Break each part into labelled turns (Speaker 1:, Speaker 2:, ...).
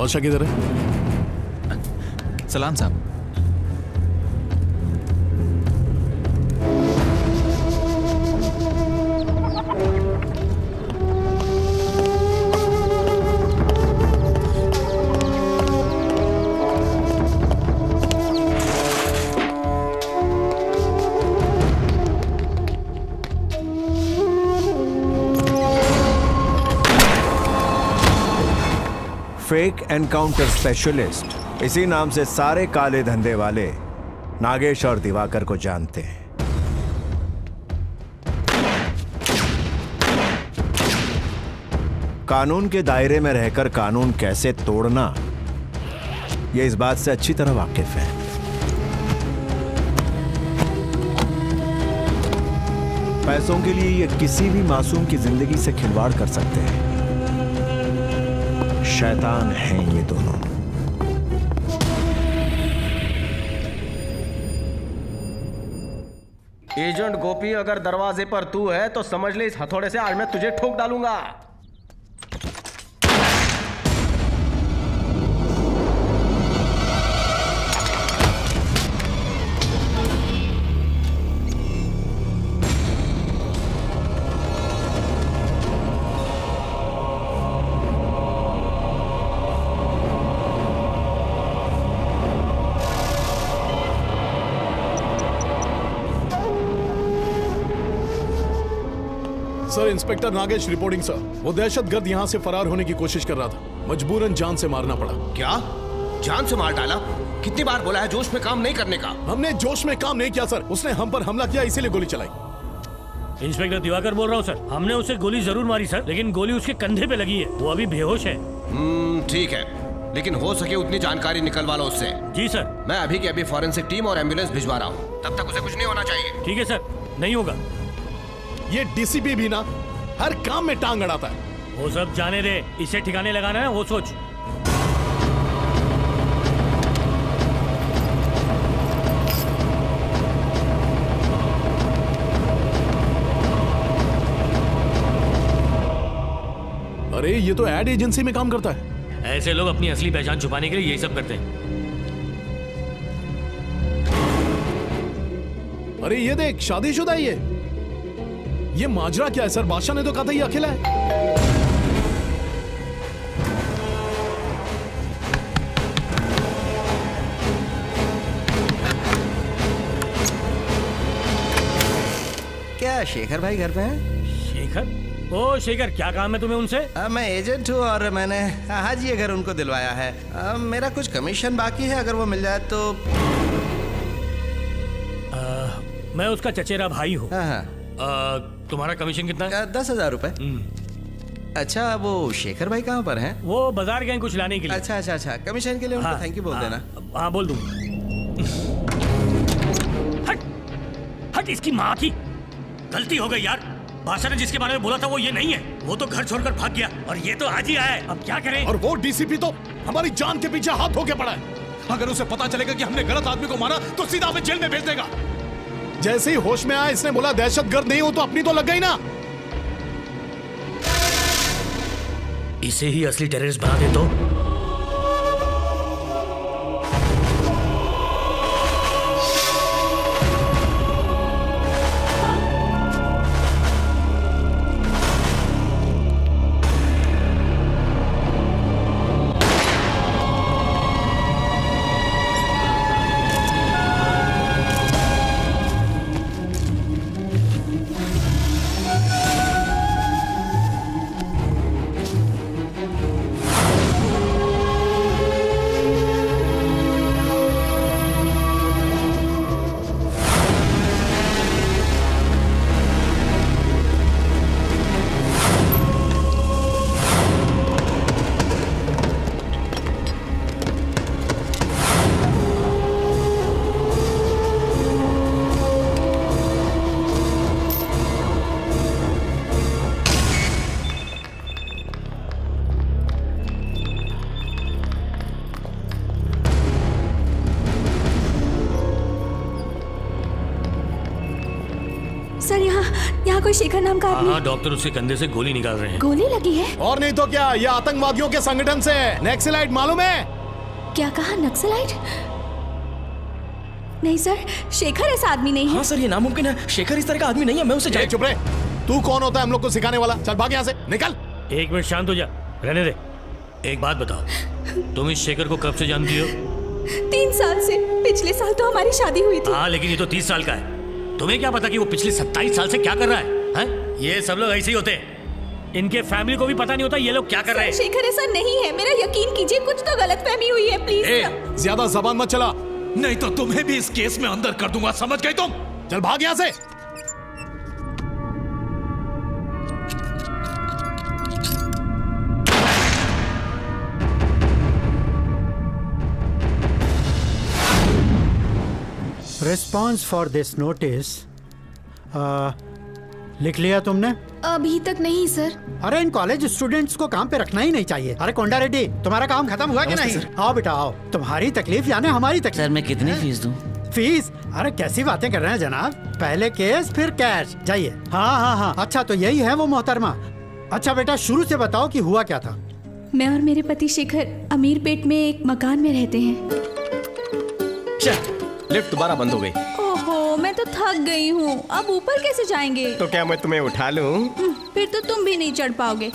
Speaker 1: बादशाह किधर है?
Speaker 2: सलाम साहब।
Speaker 3: फेक एनकाउंटर स्पेशलिस्ट, इसी नाम से सारे काले धंधे वाले नागेश और दिवाकर को जानते हैं। कानून के दायरे में रहकर कानून कैसे तोड़ना, ये इस बात से अच्छी तरह वाकिफ है। पैसों के लिए ये किसी भी मासूम की जिंदगी से खिलवाड़ कर सकते हैं। शैतान हैं ये दोनों।
Speaker 4: एजेंट गोपी, अगर दरवाजे पर तू है तो समझ ले इस हथौड़े से आज मैं तुझे ठोक डालूंगा।
Speaker 1: Sir, inspector Nagesh reporting sir. वो दहशतगर्द यहाँ से फरार होने की कोशिश कर रहा था, मजबूरन जान से मारना पड़ा।
Speaker 4: क्या? जान से मार डाला? कितनी बार बोला है जोश में काम नहीं करने का?
Speaker 1: हमने जोश में काम नहीं किया सर, उसने हम पर हमला किया इसीलिए गोली चलाई।
Speaker 5: इंस्पेक्टर दिवाकर बोल रहा हूँ सर। हमने उसे गोली जरूर मारी सर, लेकिन गोली उसके कंधे पे लगी है, वो अभी बेहोश है।
Speaker 4: ठीक है, लेकिन हो सके उतनी जानकारी निकलवा लो उससे।
Speaker 5: जी सर।
Speaker 4: मैं अभी के अभी फॉरेंसिक टीम और एम्बुलेंस भिजवा रहा हूँ, तब तक उसे कुछ नहीं होना चाहिए।
Speaker 5: ठीक है सर, नहीं होगा।
Speaker 1: ये डीसीपी भी ना हर काम में टांग अड़ाता है।
Speaker 5: वो सब जाने दे, इसे ठिकाने लगाना है वो सोच।
Speaker 1: अरे ये तो एड एजेंसी में काम करता है।
Speaker 5: ऐसे लोग अपनी असली पहचान छुपाने के लिए यही सब करते हैं।
Speaker 1: अरे ये देख, शादीशुदा है ये माजरा क्या है सर? बादशाह ने तो कहा था ये अकेला है।
Speaker 6: क्या शेखर भाई घर पे हैं?
Speaker 5: शेखर? ओ शेखर, क्या काम है तुम्हें उनसे?
Speaker 6: मैं एजेंट हूँ और मैंने हाजी ये घर उनको दिलवाया है। मेरा कुछ कमीशन बाकी है, अगर वो मिल जाए तो।
Speaker 5: मैं उसका चचेरा भाई हूँ। तुम्हारा कमीशन कितना है?
Speaker 6: 10,000 रुपए। अच्छा, वो शेखर भाई कहाँ पर हैं?
Speaker 5: वो बाजार गए कुछ लाने के लिए।
Speaker 6: अच्छा अच्छा अच्छा, कमीशन के लिए उनको थैंक यू बोल देना।
Speaker 5: हाँ बोल दूँ। हट हट, इसकी माँ की गलती हो गई यार। बादशाह ने जिसके बारे में बोला था वो ये नहीं है। वो तो घर छोड़कर भाग गया और ये तो आज ही आया है। अब क्या करें?
Speaker 1: और वो डीसीपी तो हमारी जान के पीछे हाथ होके पड़ा है। अगर उसे पता चलेगा कि हमने गलत आदमी को मारा तो सीधा हमें जेल में भेज देगा। जैसे ही होश में आया इसने बोला दहशतगर्द नहीं हो तो अपनी तो लग गई ना।
Speaker 5: इसे ही असली टेररिस्ट बना दे तो।
Speaker 2: कोई शेखर नाम का आदमी?
Speaker 5: हाँ, डॉक्टर उसके कंधे से गोली निकाल रहे हैं।
Speaker 2: गोली लगी है?
Speaker 1: और नहीं तो क्या, ये आतंकवादियों के संगठन से नक्सलाइट, मालूम है?
Speaker 2: क्या कहा, नक्सलाइट? नहीं सर, शेखर ऐसा आदमी नहीं है।
Speaker 7: हाँ सर, ये नामुमकिन है। शेखर इस तरह का आदमी नहीं है। मैं उसे
Speaker 1: चुप रहे। तू कौन होता है हम लोग को सिखाने वाला? चल भाग यहाँ से, निकल।
Speaker 5: एक मिनट शांत हो जा, रहने दे। एक बात बताओ, तुम इस शेखर को कब से जानती हो?
Speaker 2: 3 साल से। पिछले साल तो हमारी शादी हुई थी।
Speaker 5: हाँ, लेकिन ये तो 30 साल का है। तुम्हें क्या पता कि वो पिछले 27 साल से क्या कर रहा है? ये सब लोग ऐसे ही होते हैं। इनके फैमिली को भी पता नहीं होता ये लोग क्या कर रहे हैं।
Speaker 2: शेखर ऐसा नहीं है, मेरा यकीन कीजिए, कुछ तो गलतफहमी हुई है, प्लीज।
Speaker 1: ज्यादा जबान मत चला, नहीं तो तुम्हें भी इस केस में अंदर कर दूंगा, समझ गई तुम? चल भाग यहाँ से।
Speaker 8: रिस्पॉन्स फॉर दिस नोटिस लिख लिया तुमने?
Speaker 2: अभी तक नहीं सर।
Speaker 8: अरे इन कॉलेज स्टूडेंट्स को काम पे रखना ही नहीं चाहिए। अरे कोंडा रेड्डी, तुम्हारा काम खत्म हुआ कि नहीं? आओ बेटा आओ, तुम्हारी तकलीफ यानी हमारी तकलीफ।
Speaker 7: सर मैं कितनी फीस दूं?
Speaker 8: फीस? अरे कैसी बातें कर रहे हैं जनाब, पहले केस फिर कैश। जाइए। हाँ, अच्छा तो यही है वो मोहतरमा। अच्छा बेटा शुरू से बताओ कि हुआ क्या था?
Speaker 2: मैं और मेरे पति शेखर अमीरपेट में एक मकान में रहते हैं।
Speaker 7: लिफ्ट दोबारा बंद हो गई।
Speaker 2: ओहो, मैं तो थक गई हूँ, अब ऊपर कैसे जाएंगे?
Speaker 7: तो क्या मैं तुम्हें उठा लूं?
Speaker 2: फिर तो तुम भी नहीं चढ़ पाओगे।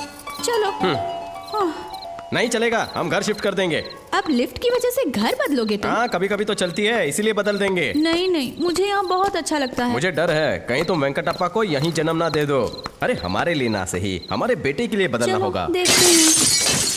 Speaker 2: चलो।
Speaker 7: नहीं चलेगा, हम घर शिफ्ट कर देंगे।
Speaker 2: अब लिफ्ट की वजह से घर बदलोगे तुम?
Speaker 7: हाँ, कभी कभी तो चलती है, इसीलिए बदल देंगे।
Speaker 2: नहीं, मुझे यहाँ बहुत अच्छा लगता है।
Speaker 7: मुझे डर है कहीं तुम वेंकटप्पा को यहीं जन्म ना दे दो। अरे हमारे लिए ना सही, हमारे बेटे के लिए बदलना
Speaker 2: चलो,
Speaker 7: होगा।
Speaker 2: देखते हैं।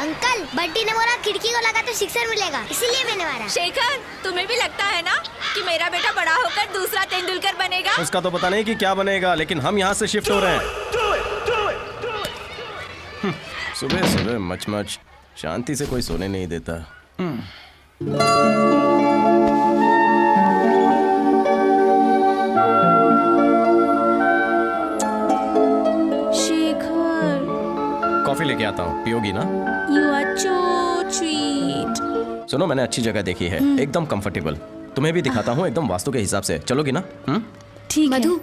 Speaker 9: अंकल, बंटी ने बोला खिड़की को लगा तो सिक्सर मिलेगा, इसीलिए मैंने मारा।
Speaker 2: शेखर, तुम्हें भी लगता है ना कि मेरा बेटा बड़ा होकर दूसरा तेंदुलकर बनेगा?
Speaker 7: उसका तो पता नहीं कि क्या बनेगा, लेकिन हम यहाँ से शिफ्ट हो रहे हैं। सुबह सुबह मच शांति से कोई सोने नहीं देता।
Speaker 2: शेखर,
Speaker 7: कॉफी लेके आता हूँ, पियोगी ना?
Speaker 2: You are so sweet.
Speaker 7: सुनो, मैंने अच्छी जगह देखी है, एकदम कंफर्टेबल। तुम्हें भी दिखाता हूँ, एकदम वास्तु के हिसाब से। चलोगी ना?
Speaker 2: ठीक है।
Speaker 10: मधु,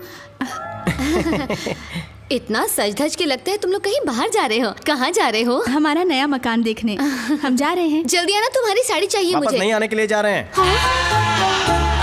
Speaker 10: इतना सज धज के लगता है तुम लोग कहीं बाहर जा रहे हो। कहाँ जा रहे हो?
Speaker 2: हमारा नया मकान देखने हम जा रहे हैं।
Speaker 10: जल्दी आना, तुम्हारी साड़ी चाहिए
Speaker 7: वापस
Speaker 10: मुझे।
Speaker 7: नहीं आने के लिए जा रहे हैं।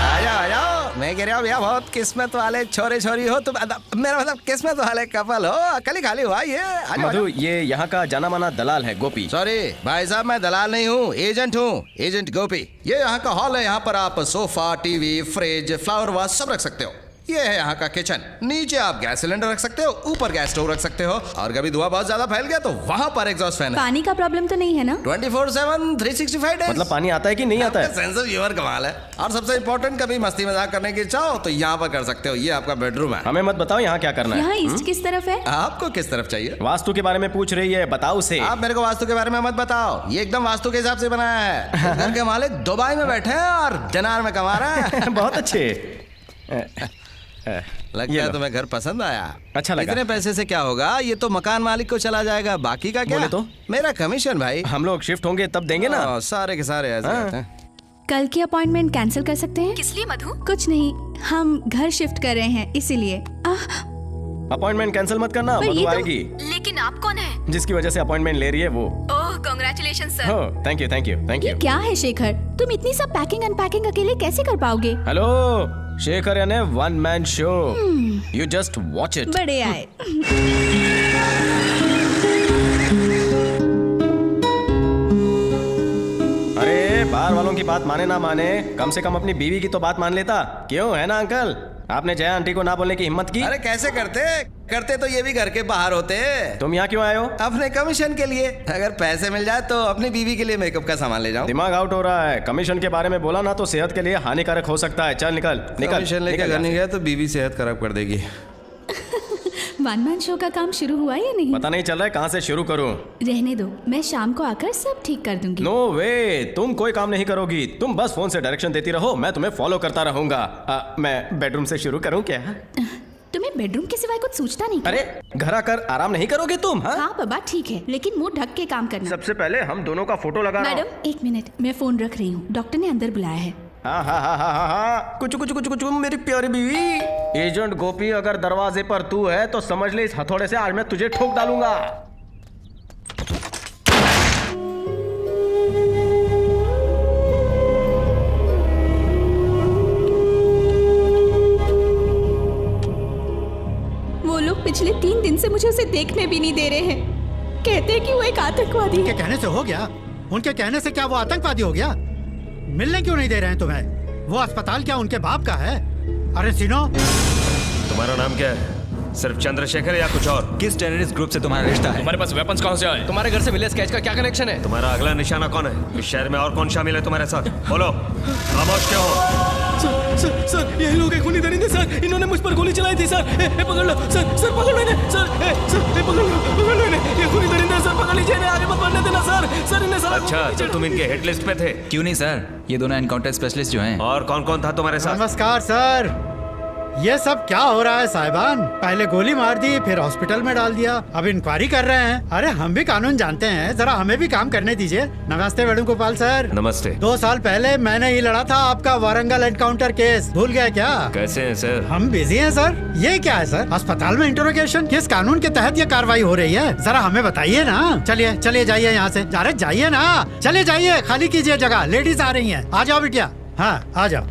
Speaker 6: आजा, मैं कह रहा हूँ भैया, बहुत किस्मत वाले छोरे छोरी हो तुम। मेरा मतलब किस्मत वाले कपल हो, अकेले खाली हुआ ये।
Speaker 7: मधु, ये यहाँ का जाना माना दलाल है गोपी।
Speaker 6: सॉरी भाई साहब, मैं दलाल नहीं हूँ, एजेंट हूँ, एजेंट गोपी। ये यहाँ का हॉल है, यहाँ पर आप sofa, TV, fridge, flower vase सब रख सकते हो। ये है यहाँ का किचन। नीचे आप गैस सिलेंडर रख सकते हो, ऊपर गैस स्टोव रख सकते हो, और कभी धुआं बहुत ज्यादा फैल गया तो वहाँ पर एग्जॉस्ट फैन है।
Speaker 2: पानी का प्रॉब्लम तो नहीं है ना?
Speaker 6: 24/7 365 डेज।
Speaker 7: मतलब पानी आता है कि नहीं आता है?
Speaker 6: सेंस ऑफ ह्यूमर कमाल है। और सबसे इम्पोर्टेंट, कभी मस्ती मजाक करने की इच्छा हो तो यहाँ पर कर सकते हो। ये आपका बेडरूम है।
Speaker 7: हमें मत बताओ यहाँ क्या करना है।
Speaker 2: यहाँ ईस्ट किस तरफ है?
Speaker 6: आपको किस तरफ चाहिए?
Speaker 7: वास्तु के बारे में पूछ रही है, बताओ उसे।
Speaker 6: आप मेरे को वास्तु के बारे में मत बताओ, ये एकदम वास्तु के हिसाब से बनाया है। घर के मालिक दुबई में बैठे हैं और दिनार में कमा रहे हैं।
Speaker 7: बहुत अच्छे।
Speaker 6: लगता है तुम्हें घर पसंद आया।
Speaker 7: अच्छा लगा।
Speaker 6: इतने पैसे से क्या होगा, ये तो मकान मालिक को चला जाएगा, बाकी का क्या?
Speaker 7: बोले तो?
Speaker 6: मेरा कमीशन भाई।
Speaker 7: हम लोग शिफ्ट होंगे तब देंगे ना।
Speaker 6: सारे के सारे ऐसे रहते हैं।
Speaker 2: कल की अपॉइंटमेंट कैंसिल कर सकते हैं?
Speaker 10: किस लिए मधु?
Speaker 2: कुछ नहीं, हम घर शिफ्ट कर रहे हैं इसीलिए।
Speaker 7: अपॉइंटमेंट कैंसिल मत करना,
Speaker 2: पर
Speaker 7: मधु
Speaker 2: ये तो-
Speaker 7: आएगी।
Speaker 10: लेकिन आप कौन है?
Speaker 7: जिसकी वजह से अपॉइंटमेंट ले रही है वो।
Speaker 10: ओह, कांग्रेचुलेशन सर।
Speaker 7: हो, thank you thank you thank
Speaker 2: ये
Speaker 7: यू।
Speaker 2: क्या है शेखर, तुम इतनी सब पैकिंग अनपैकिंग अकेले कैसे कर पाओगे?
Speaker 7: हेलो, शेखर यानी one man show, you just watch it.
Speaker 2: बड़े आए।
Speaker 7: अरे बाहर वालों की बात माने ना माने, कम से कम अपनी बीवी की तो बात मान लेता। क्यों, है ना अंकल? आपने जया आंटी को ना बोलने की हिम्मत की?
Speaker 6: अरे कैसे करते तो ये भी घर के बाहर होते।
Speaker 7: तुम यहाँ क्यों आए हो?
Speaker 6: अपने कमीशन के लिए। अगर पैसे मिल जाए तो अपनी बीवी के लिए मेकअप का सामान ले जाऊं।
Speaker 7: दिमाग आउट हो रहा है। कमीशन के बारे में बोला ना तो सेहत के लिए हानिकारक हो सकता है। चल निकल निकल।
Speaker 6: कमीशन लेके घर नहीं गया तो बीवी सेहत खराब कर देगी।
Speaker 2: वन मैन शो का काम शुरू हुआ या नहीं?
Speaker 7: पता नहीं चल रहा है कहाँ से शुरू करूं।
Speaker 2: रहने दो, मैं शाम को आकर सब ठीक कर दूंगी।
Speaker 7: नो वे, तुम कोई काम नहीं करोगी। तुम बस फोन से डायरेक्शन देती रहो, मैं तुम्हें फॉलो करता रहूंगा। मैं बेडरूम से शुरू करूं क्या?
Speaker 2: तुम्हें
Speaker 10: बेडरूम के सिवाय कुछ सोचता नहीं?
Speaker 7: अरे घर आकर आराम नहीं करोगे तुम?
Speaker 10: हाँ बाबा ठीक है, लेकिन मुंह ढक के काम करना।
Speaker 7: सबसे पहले हम दोनों का फोटो लगा रहा हूं।
Speaker 10: मैडम 1 मिनट, मैं फोन रख रही हूँ, डॉक्टर ने अंदर बुलाया है।
Speaker 7: हाँ कुछ कुछ कुछ कुछ मेरी प्यारी बीवी। एजेंट गोपी, अगर दरवाजे पर तू है तो समझ ले इस हथौड़े से आज मैं तुझे ठोक डालूंगा।
Speaker 10: वो लोग पिछले 3 दिन से मुझे उसे देखने भी नहीं दे रहे हैं। कहते हैं कि वो एक आतंकवादी है।
Speaker 8: उनके कहने से हो गया? उनके कहने से क्या वो आतंकवादी हो गया? मिलने क्यों नहीं दे रहे हैं तुम्हें? वो अस्पताल क्या उनके बाप का है? अरे सिनो,
Speaker 11: तुम्हारा नाम क्या है? सिर्फ चंद्रशेखर या कुछ और?
Speaker 12: किस टेररिस्ट ग्रुप से तुम्हारा रिश्ता है?
Speaker 11: तुम्हारे पास वेपन्स कहां से आए?
Speaker 7: तुम्हारे घर से मिले स्केच का क्या कनेक्शन है?
Speaker 11: तुम्हारा अगला निशाना कौन है? इस शहर में और कौन शामिल है तुम्हारे साथ? बोलो, खामोश क्यों हो?
Speaker 5: सर यही लोग खूनी दरिंदे सर, इन्होंने मुझ पर गोली चलाई थी सर। ए पकड़ लो सर पकड़ लो इन्हें सर, पकड़ लो इन्हें, ये खूनी दरिंदे सर, पकड़ लीजिए इन्हें, आगे मत बढ़ने देना सर इन्हें सर।
Speaker 11: अच्छा तो तुम इनके हिट लिस्ट पे थे?
Speaker 12: क्यों नहीं सर, ये दोनों एनकाउंटर स्पेशलिस्ट जो हैं।
Speaker 11: और कौन कौन था तुम्हारे साथ?
Speaker 8: नमस्कार सर। ये सब क्या हो रहा है साहिबान? पहले गोली मार दी, फिर हॉस्पिटल में डाल दिया, अब इंक्वायरी कर रहे हैं। अरे हम भी कानून जानते हैं, जरा हमें भी काम करने दीजिए। नमस्ते वेणुगोपाल सर।
Speaker 11: नमस्ते।
Speaker 8: 2 साल पहले मैंने ही लड़ा था आपका वारंगल एनकाउंटर केस, भूल गए क्या?
Speaker 11: कैसे हैं सर?
Speaker 8: हम बिजी हैं सर। ये क्या है सर, अस्पताल में इंटरोगेशन? किस कानून के तहत ये कार्रवाई हो रही है, जरा हमें बताइए ना। चलिए जाइए यहाँ से। अरे जाइए ना, चलिए जाइए, खाली कीजिए जगह, लेडीज आ रही हैं। आ जाओ बिटिया, हाँ आ जाओ।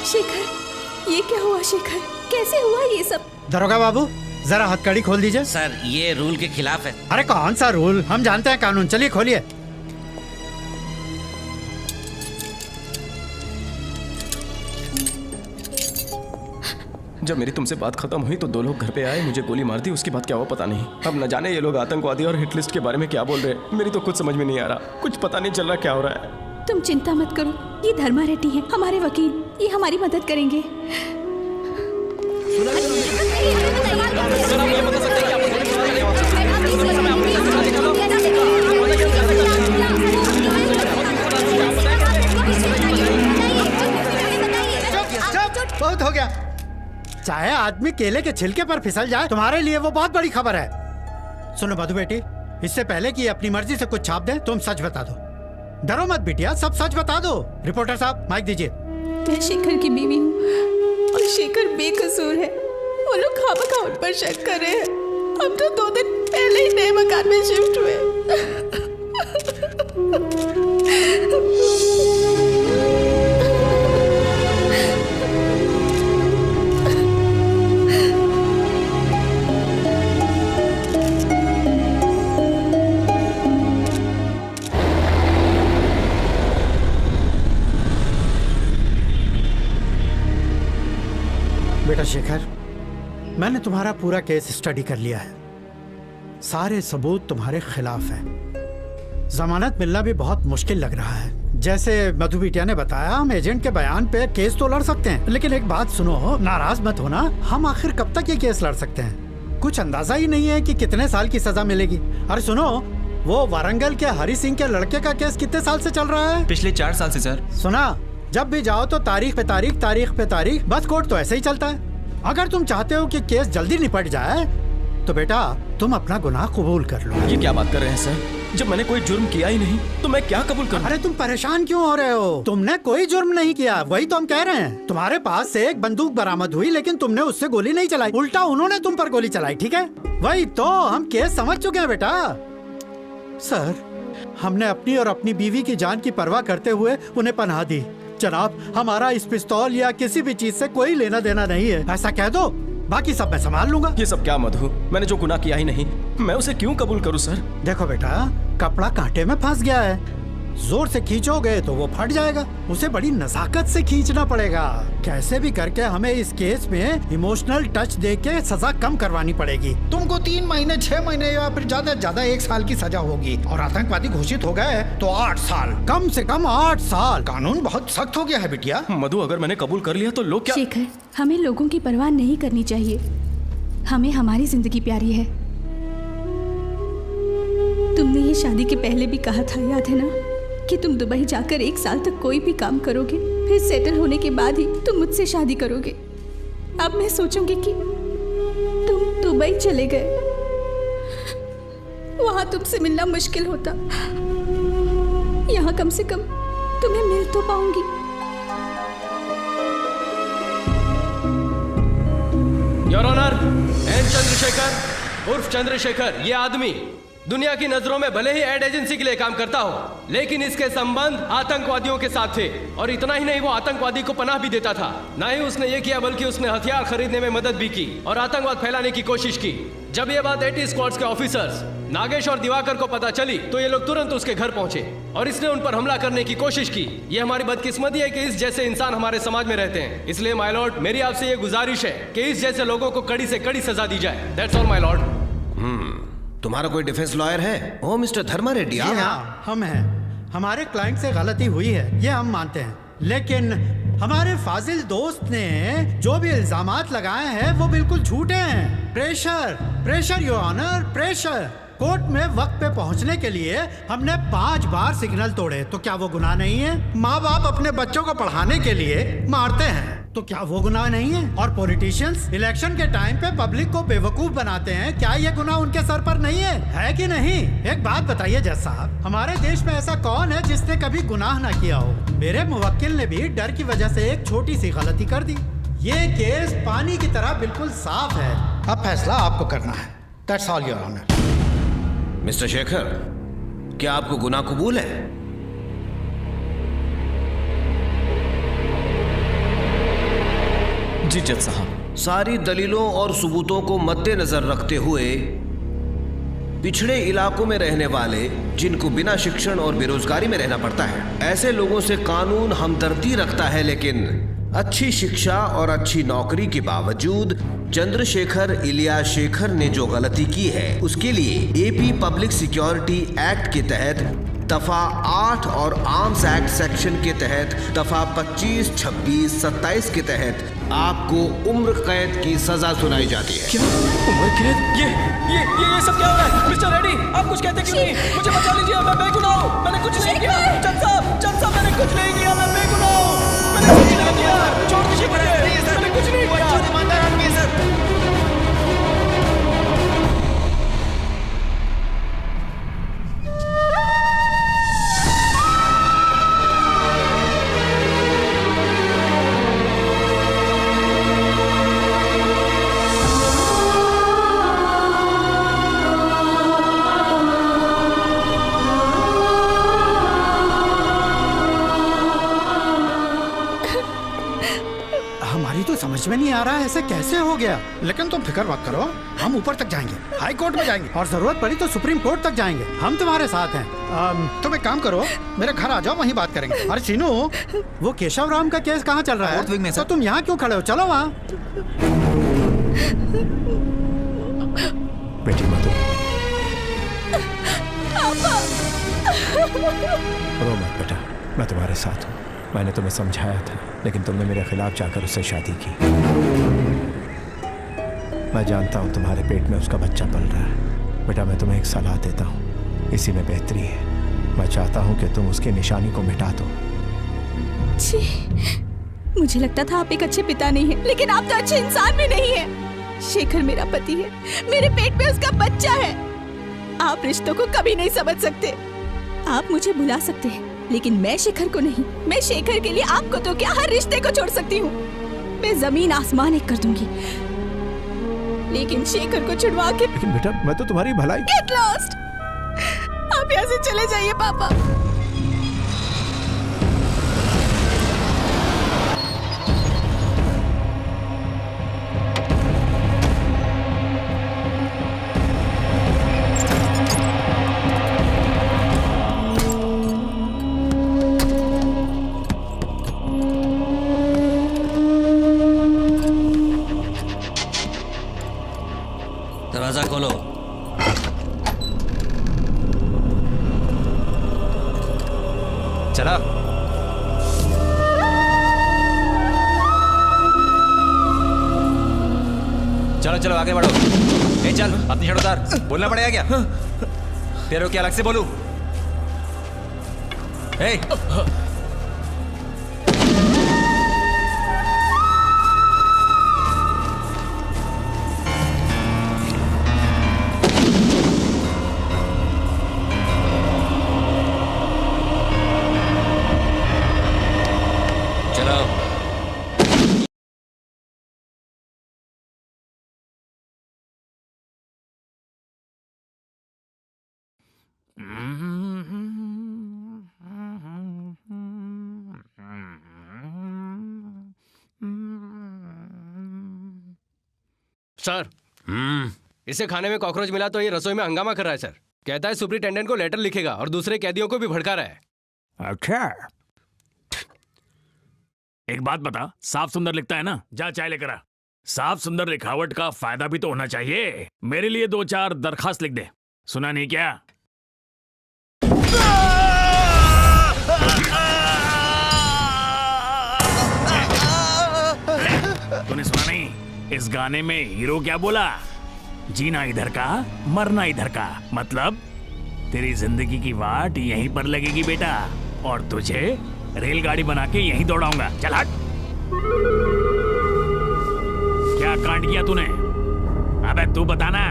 Speaker 10: शेखर, ये क्या हुआ शेखर? कैसे हुआ ये सब?
Speaker 8: दरोगा बाबू जरा हथकड़ी खोल दीजिए।
Speaker 13: सर ये रूल के खिलाफ है।
Speaker 8: अरे कौन सा रूल, हम जानते हैं कानून, चलिए खोलिए।
Speaker 7: जब मेरी तुमसे बात खत्म हुई तो 2 लोग घर पे आए, मुझे गोली मार दी, उसके बाद क्या हुआ पता नहीं। अब न जाने ये लोग आतंकवादी और हिट लिस्ट के बारे में क्या बोल रहे हैं, मेरी तो कुछ समझ में नहीं आ रहा, कुछ पता नहीं चल रहा क्या हो रहा है।
Speaker 10: तुम चिंता मत करो, ये धर्मा रेड्डी हैं, हमारे वकील, ये हमारी मदद करेंगे।
Speaker 8: बहुत हो गया। चाहे आदमी केले के छिलके पर फिसल जाए, तुम्हारे लिए वो बहुत बड़ी खबर है। सुनो मधु बेटी, इससे पहले कि अपनी मर्जी से कुछ छाप दे, तुम सच बता दो। डरो मत बिटिया, सब सच बता दो। रिपोर्टर साहब माइक दीजिए।
Speaker 10: मैं शेखर की बीवी हूँ और शेखर बेकसूर है। वो लोग खामखा उन पर शक कर रहे हैं। हम तो 2 दिन पहले ही नए मकान में शिफ्ट हुए।
Speaker 8: बेटा शेखर, मैंने तुम्हारा पूरा केस स्टडी कर लिया है, सारे सबूत तुम्हारे खिलाफ हैं। जमानत मिलना भी बहुत मुश्किल लग रहा है। जैसे मधु बिटिया ने बताया, हम एजेंट के बयान पे केस तो लड़ सकते हैं, लेकिन एक बात सुनो, नाराज मत होना, हम आखिर कब तक ये केस लड़ सकते हैं? कुछ अंदाजा ही नहीं है कि कितने साल की सजा मिलेगी। अरे सुनो, वो वारंगल के हरि सिंह के लड़के का केस कितने साल से चल रहा है?
Speaker 12: पिछले 4 साल से सर।
Speaker 8: सुना, जब भी जाओ तो तारीख पे तारीख, तारीख पे तारीख, बस कोर्ट तो ऐसे ही चलता है। अगर तुम चाहते हो कि केस जल्दी निपट जाए तो बेटा तुम अपना गुनाह कबूल कर लो।
Speaker 7: ये क्या बात कर रहे हैं सर, जब मैंने कोई जुर्म किया ही नहीं तो मैं क्या कबूल करूं?
Speaker 8: अरे तुम परेशान क्यों हो रहे हो? तुमने कोई जुर्म नहीं किया, वही तो हम कह रहे हैं। तुम्हारे पास से एक बंदूक बरामद हुई, लेकिन तुमने उससे गोली नहीं चलाई, उल्टा उन्होंने तुम पर गोली चलाई, ठीक है? वही तो हम केस समझ चुके हैं बेटा। सर, हमने अपनी और अपनी बीवी की जान की परवाह करते हुए उन्हें पनाह दी। जनाब, हमारा इस पिस्तौल या किसी भी चीज से कोई लेना देना नहीं है, ऐसा कह दो, बाकी सब मैं संभाल लूंगा।
Speaker 7: ये सब क्या मधु, मैंने जो गुनाह किया ही नहीं, मैं उसे क्यों कबूल करूं सर?
Speaker 8: देखो बेटा, कपड़ा कांटे में फंस गया है, जोर से खींचोगे तो वो फट जाएगा, उसे बड़ी नजाकत से खींचना पड़ेगा। कैसे भी करके हमें इस केस में इमोशनल टच देके सजा कम करवानी पड़ेगी। तुमको 3 महीने, 6 महीने या फिर ज्यादा से ज्यादा 1 साल की सजा होगी, और आतंकवादी घोषित हो गए तो 8 साल, कम से कम 8 साल। कानून बहुत सख्त हो गया है बिटिया।
Speaker 7: मधु, अगर मैंने कबूल कर लिया तो लोग क्या?
Speaker 10: शेखर, हमें लोगों की परवाह नहीं करनी चाहिए, हमें हमारी जिंदगी प्यारी है। तुमने ये शादी के पहले भी कहा था, याद है ना, कि तुम दुबई जाकर 1 साल तक कोई भी काम करोगे फिर सेटल होने के बाद ही तुम मुझसे शादी करोगे। अब मैं सोचूंगी कि तुम दुबई चले गए, वहां तुमसे मिलना मुश्किल होता, यहाँ कम से कम तुम्हें मिल तो पाऊंगी।
Speaker 5: योर ऑनर, एन चंद्रशेखर उर्फ चंद्रशेखर, ये आदमी दुनिया की नजरों में भले ही एड एजेंसी के लिए काम करता हो, लेकिन इसके संबंध आतंकवादियों के साथ थे। और इतना ही नहीं, वो आतंकवादी को पनाह भी देता था। ना ही उसने ये किया, बल्कि उसने हथियार खरीदने में मदद भी की और आतंकवाद फैलाने की कोशिश की। जब ये बात 80 स्क्वाड्स के ऑफिसर्स नागेश और दिवाकर को पता चली, तो ये लोग तुरंत उसके घर पहुंचे और इसने उन पर हमला करने की कोशिश की। ये हमारी बदकिस्मती है कि इस जैसे इंसान हमारे समाज में रहते हैं। इसलिए माय लॉर्ड, मेरी आपसे ये गुजारिश है कि इस जैसे लोगों को कड़ी से कड़ी सजा दी जाए। That's all my Lord.
Speaker 6: तुम्हारा कोई डिफेंस लॉयर है? ओ मिस्टर धर्मा रेड्डी।
Speaker 8: हाँ, हम हैं। हमारे क्लाइंट से गलती हुई है, ये हम मानते हैं, लेकिन हमारे फाजिल दोस्त ने जो भी इल्जामात लगाए हैं वो बिल्कुल झूठे हैं। Pressure your honour, pressure. Court में वक्त पे पहुंचने के लिए हमने 5 बार सिग्नल तोड़े, तो क्या वो गुनाह नहीं है? माँ बाप अपने बच्चों को पढ़ाने के लिए मारते हैं, तो क्या वो गुनाह नहीं है? और पॉलिटिशियंस इलेक्शन के टाइम पे पब्लिक को बेवकूफ बनाते हैं, क्या ये गुनाह उनके सर पर नहीं है कि नहीं? एक बात बताइए जज साहब, हमारे देश में ऐसा कौन है जिसने कभी गुनाह ना किया हो? मेरे मुवक्किल ने भी डर की वजह से एक छोटी सी गलती कर दी। ये केस पानी की तरह बिल्कुल साफ है, अब फैसला आपको करना है। That's all your honour.
Speaker 6: Mr Shekhar, क्या आपको गुनाह कबूल है?
Speaker 7: जी जज साहब।
Speaker 6: सारी दलीलों और सबूतों को मद्देनजर रखते हुए पिछड़े इलाकों में रहने वाले, जिनको बिना शिक्षण और बेरोजगारी में रहना पड़ता है, ऐसे लोगों से कानून हमदर्दी रखता है, लेकिन अच्छी शिक्षा और अच्छी नौकरी के बावजूद चंद्रशेखर इलिया शेखर ने जो गलती की है, उसके लिए एपी पब्लिक सिक्योरिटी एक्ट के तहत दफा 8 और आर्म्स एक्ट सेक्शन के तहत दफा 25, 26, 27 के तहत आपको उम्र कैद की सजा सुनाई जाती है।
Speaker 5: क्या उम्र कैद? ये सब क्या हो रहा है? मिस्टर रेड्डी, आप कुछ कहते क्यों नहीं? मुझे बचा लीजिए, मैं बेगुनाह हूं, मैंने कुछ नहीं किया। जज साहब, मैंने कुछ नहीं किया, मैं बेगुनाह हूं, मैंने कुछ नहीं किया। छोड़ दीजिए मुझे, मैंने कुछ नहीं किया। ईमानदार आदमी है सर।
Speaker 8: समझ में नहीं आ रहा है ऐसे कैसे हो गया, लेकिन तुम फिक्र मत करो, हम ऊपर तक जाएंगे, हाई कोर्ट में जाएंगे और जरूरत पड़ी तो सुप्रीम कोर्ट तक जाएंगे। हम तुम्हारे साथ हैं। तुम एक काम करो, मेरे घर आ जाओ, वहीं बात करेंगे। अरे चीनू, वो केशव राम का केस कहाँ चल रहा है? तो तुम यहाँ क्यों खड़े हो? चलो वहाँ।
Speaker 3: बेटी मधु, रो मत बेटा, मैं तुम्हारे साथ हूँ। मैंने तुम्हें समझाया था, लेकिन तुमने मेरे खिलाफ जाकर उससे शादी की। मैं जानता हूँ तुम्हारे पेट में उसका बच्चा पल रहा है। बेटा, मैं तुम्हें एक सलाह देता हूँ, इसी में बेहतरी है। मैं चाहता हूँ कि तुम उसकी निशानी को मिटा दो।
Speaker 10: जी, मुझे लगता था आप एक अच्छे पिता नहीं हैं, लेकिन आप तो अच्छे इंसान भी नहीं हैं। शेखर मेरा पति है, मेरे पेट में उसका बच्चा है। आप रिश्तों को कभी नहीं समझ सकते। आप मुझे भुला सकते हैं, लेकिन मैं शेखर को नहीं। मैं शेखर के लिए आपको तो क्या, हर रिश्ते को छोड़ सकती हूँ। मैं जमीन आसमान एक कर दूंगी, लेकिन शेखर को छुड़वा के।
Speaker 3: लेकिन बेटा, मैं तो तुम्हारी भलाई।
Speaker 10: Get lost! आप यहाँ से चले जाइए पापा।
Speaker 13: दरवाजा खोलो।
Speaker 12: चला। चलो चलो आगे बढ़ो। ए चल, अपनी शर्ट उतार। बोलना पड़ेगा क्या? तेरे को क्या अलग से बोलूं? ए
Speaker 5: सर इसे खाने में कॉकरोच मिला तो ये रसोई में हंगामा कर रहा है सर। कहता है सुपरिटेंडेंट को लेटर लिखेगा और दूसरे कैदियों को भी भड़का रहा है।
Speaker 14: अच्छा, एक बात बता, साफ सुंदर लिखता है ना? जा चाय लेकर आ। साफ सुंदर लिखावट का फायदा भी तो होना चाहिए। मेरे लिए 2-4 दरखास्त लिख दे। सुना नहीं क्या? तूने सुना नहीं? इस गाने में हीरो क्या बोला? जीना इधर का, मरना इधर का। मतलब तेरी जिंदगी की वाट यहीं पर लगेगी बेटा, और तुझे रेलगाड़ी बना के यहीं दौड़ाऊंगा। चल हट। क्या कांड किया तूने? अबे तू बताना।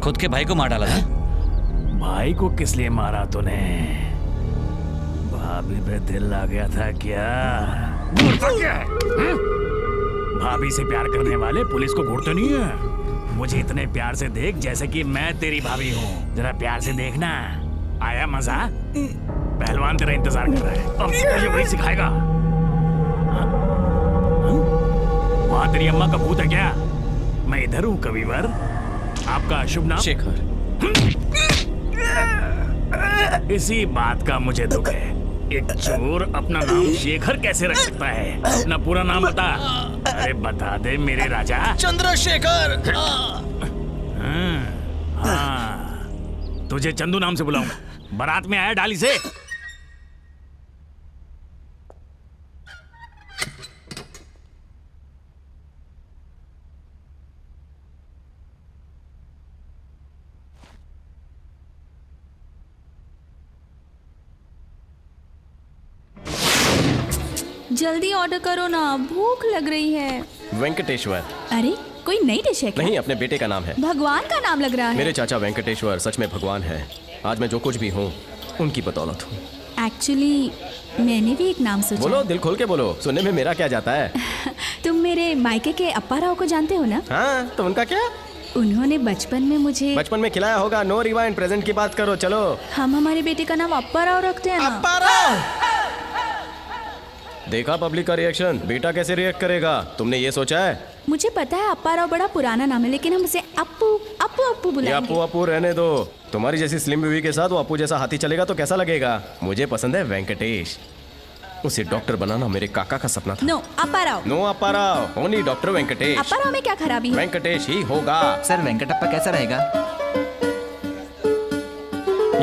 Speaker 13: खुद के भाई को मार डाला था।
Speaker 14: भाई को किस लिए मारा तूने? भाभी पे दिल आ गया था क्या? क्या है? भाभी से प्यार करने वाले पुलिस को घूरते नहीं है। मुझे इतने प्यार से देख जैसे कि मैं तेरी भाभी हूँ। जरा प्यार से देखना। आया मजा? पहलवान तेरा इंतजार कर रहा है। अब तुझे वही सिखाएगा। वहां तेरी अम्मा का भूत है क्या? मैं इधर हूँ कविवर। आपका शुभ नाम?
Speaker 7: शेखर।
Speaker 14: इसी बात का मुझे दुख है। एक चोर अपना नाम शेखर कैसे रख सकता है? अपना पूरा नाम बता। अरे बता दे मेरे राजा।
Speaker 6: चंद्रशेखर।
Speaker 14: हाँ, तुझे चंदू नाम से बुलाऊंगा। बारात में आया डाली से।
Speaker 10: जल्दी ऑर्डर करो ना, भूख लग रही है।
Speaker 7: वेंकटेश्वर।
Speaker 10: अरे कोई नई डिश है क्या?
Speaker 7: नहीं, अपने बेटे का नाम है।
Speaker 10: भगवान का नाम लग रहा है।
Speaker 7: मेरे चाचा वेंकटेश्वर सच में भगवान है। आज मैं जो कुछ भी हूँ उनकी बदौलत हूँ।
Speaker 10: एक्चुअली मैंने भी एक नाम सोचा।
Speaker 7: बोलो, दिल खोल के बोलो। सुनने में मेरा क्या जाता है?
Speaker 10: तुम मेरे मायके के अप्पा राव को जानते हो ना?
Speaker 7: हाँ, तो उनका क्या?
Speaker 10: उन्होंने बचपन में मुझे
Speaker 7: खिलाया होगा। नो रिवाइंड, प्रेजेंट की बात करो। चलो।
Speaker 10: हम हमारे बेटे का नाम अप्पा राव रखते हैं ना।
Speaker 7: अप्पा राव। देखा पब्लिक का रिएक्शन। बेटा कैसे रिएक्ट करेगा? तुमने ये सोचा है?
Speaker 10: मुझे पता है अप्पा राव बड़ा पुराना नाम है, लेकिन हम उसे अप्पू अप्पू अप्पू बुलाएंगे।
Speaker 7: अप्पू अप्पू रहने दो। तुम्हारी जैसी स्लिम बीवी के साथ वो अप्पू जैसा हाथी चलेगा तो कैसा लगेगा? मुझे पसंद है वेंकटेश। उसे डॉक्टर बनाना मेरे काका का सपना था।
Speaker 10: नो अप्पा राव।
Speaker 7: नो अप्पा राव, ओनली डॉक्टर वेंकटेश।
Speaker 10: अप्पा राव में क्या खराबी है?
Speaker 7: वेंकटेश ही होगा।
Speaker 12: सर वेंकटप्पा कैसा रहेगा?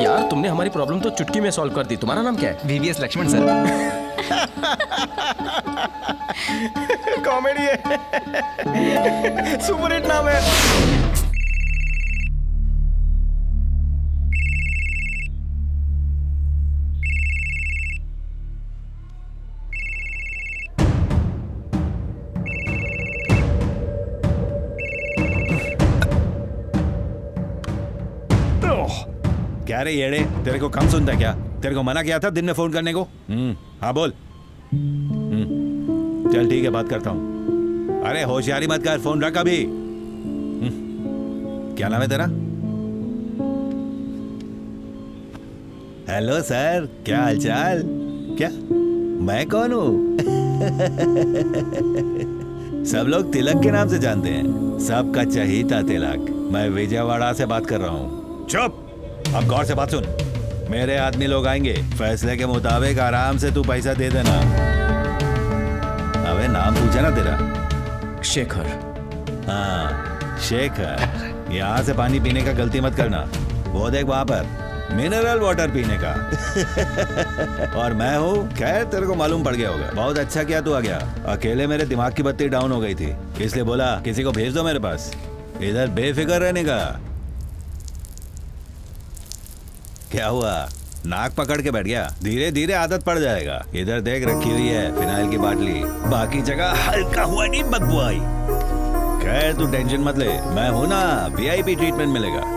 Speaker 7: यार तुमने हमारी प्रॉब्लम तो चुटकी में सॉल्व कर दी। तुम्हारा नाम क्या है?
Speaker 12: VVS Laxman sir.
Speaker 7: कॉमेडी है। सुपर हिट नाम है।
Speaker 15: क्या रे येड़े, तेरे को कम सुनता क्या? तेरे को मना किया था दिन में फोन करने को। हाँ बोल। चल ठीक है, बात करता हूँ। अरे होशियारी मत कर, फोन रख अभी। क्या नाम है तेरा? हेलो सर, क्या हालचाल? क्या मैं कौन हूँ? सब लोग तिलक के नाम से जानते हैं। सबका चहीता तिलक। मैं विजयवाड़ा से बात कर रहा हूँ। चुप, अब गौर से बात सुन। मेरे आदमी लोग आएंगे, फैसले के मुताबिक आराम से तू पैसा दे देना। अबे नाम पूछा ना तेरा?
Speaker 7: शेखर।
Speaker 15: हाँ शेखर। यहाँ से पानी पीने का गलती मत करना। वो देख वहां पर मिनरल वाटर पीने का। और मैं हूँ, खैर तेरे को मालूम पड़ गया होगा। बहुत अच्छा किया तू आ गया। अकेले मेरे दिमाग की बत्ती डाउन हो गई थी, इसलिए बोला किसी को भेज दो मेरे पास। इधर बेफिक्र रहने का। क्या हुआ? नाक पकड़ के बैठ गया? धीरे धीरे आदत पड़ जाएगा। इधर देख रखी हुई है फिनाइल की बाटली, बाकी जगह हल्का हुआ नहीं बदबू आई। खैर तू टेंशन मत ले, मैं हूं ना, VIP ट्रीटमेंट मिलेगा।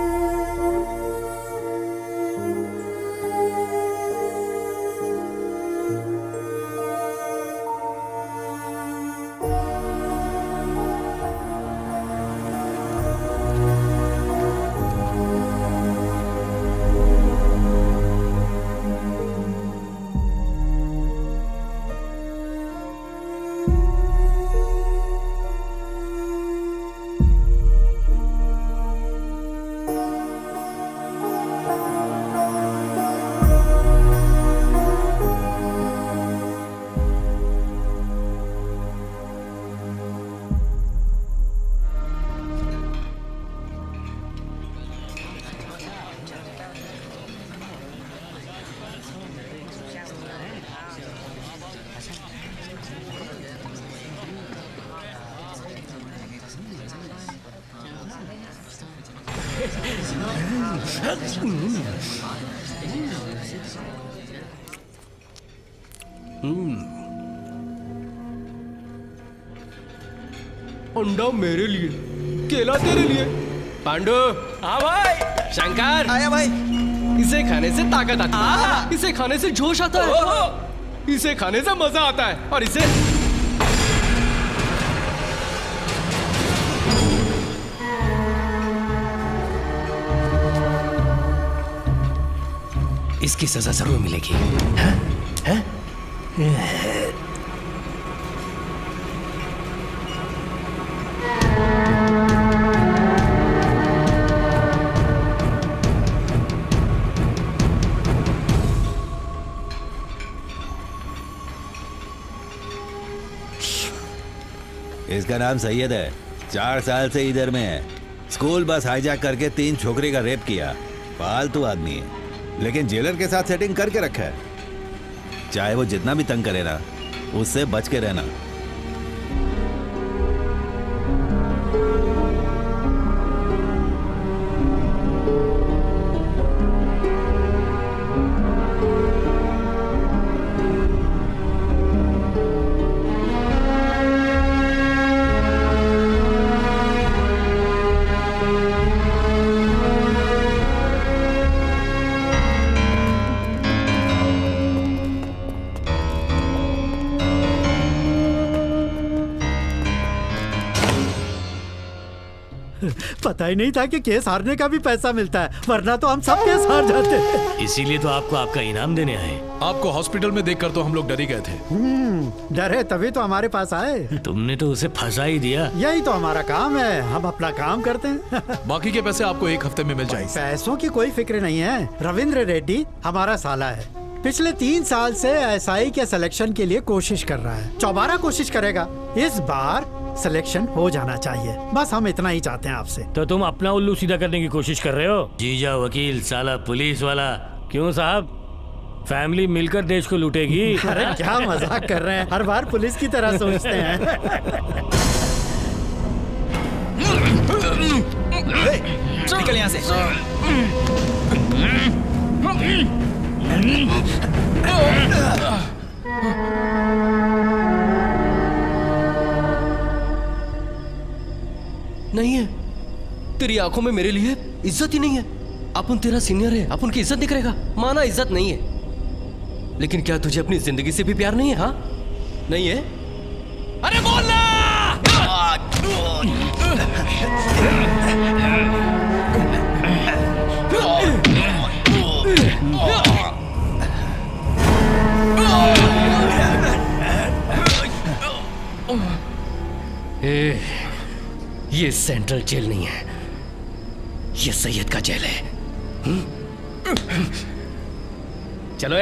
Speaker 5: अंडा मेरे लिए, केला तेरे लिए। पांडु। हाँ भाई। शंकर।
Speaker 12: आया भाई।
Speaker 5: इसे खाने से ताकत आती है, इसे खाने से जोश आता है, इसे खाने से मजा आता है, और इसे
Speaker 12: इसकी सजा जरूर मिलेगी। हाँ? हाँ?
Speaker 15: इसका नाम सैयद है, 4 साल से इधर में है। स्कूल बस हाईजैक करके 3 छोकरी का रेप किया। फालतू आदमी है, लेकिन जेलर के साथ सेटिंग करके रखा है। चाहे वो जितना भी तंग करे ना, उससे बच के रहना।
Speaker 8: पता ही नहीं था कि केस हारने का भी पैसा मिलता है, वरना तो हम सब केस हार जाते।
Speaker 14: इसीलिए तो आपको आपका इनाम देने आए।
Speaker 1: आपको हॉस्पिटल में देखकर तो हम लोग डर ही गए थे।
Speaker 8: डरे तभी तो हमारे पास आए।
Speaker 14: तुमने तो उसे फंसा ही दिया।
Speaker 8: यही तो हमारा काम है, हम अपना काम करते हैं।
Speaker 1: बाकी के पैसे आपको 1 हफ्ते में मिल जाएंगे।
Speaker 8: पैसों की कोई फिक्र नहीं है। रविंद्र रेड्डी हमारा साला है, पिछले 3 साल से एसआई के सिलेक्शन के लिए कोशिश कर रहा है। 4 कोशिश करेगा, इस बार सिलेक्शन हो जाना चाहिए। बस हम इतना ही चाहते हैं आपसे।
Speaker 14: तो तुम अपना उल्लू सीधा करने की कोशिश कर रहे हो? जीजा, वकील, साला पुलिस वाला। क्यों साहब, फैमिली मिलकर देश को लूटेगी।
Speaker 8: अरे क्या मजाक कर रहे हैं, हर बार पुलिस की तरह सोचते हैं।
Speaker 12: निकल यहाँ से।
Speaker 5: नहीं है, तेरी आंखों में मेरे लिए इज्जत ही नहीं है। अपन तेरा सीनियर है, अपन की इज्जत नहीं करेगा। माना इज्जत नहीं है, लेकिन क्या तुझे अपनी जिंदगी से भी प्यार नहीं है? हाँ नहीं है? अरे बोलना! ये सेंट्रल जेल नहीं है, ये सैयद का जेल है। चलो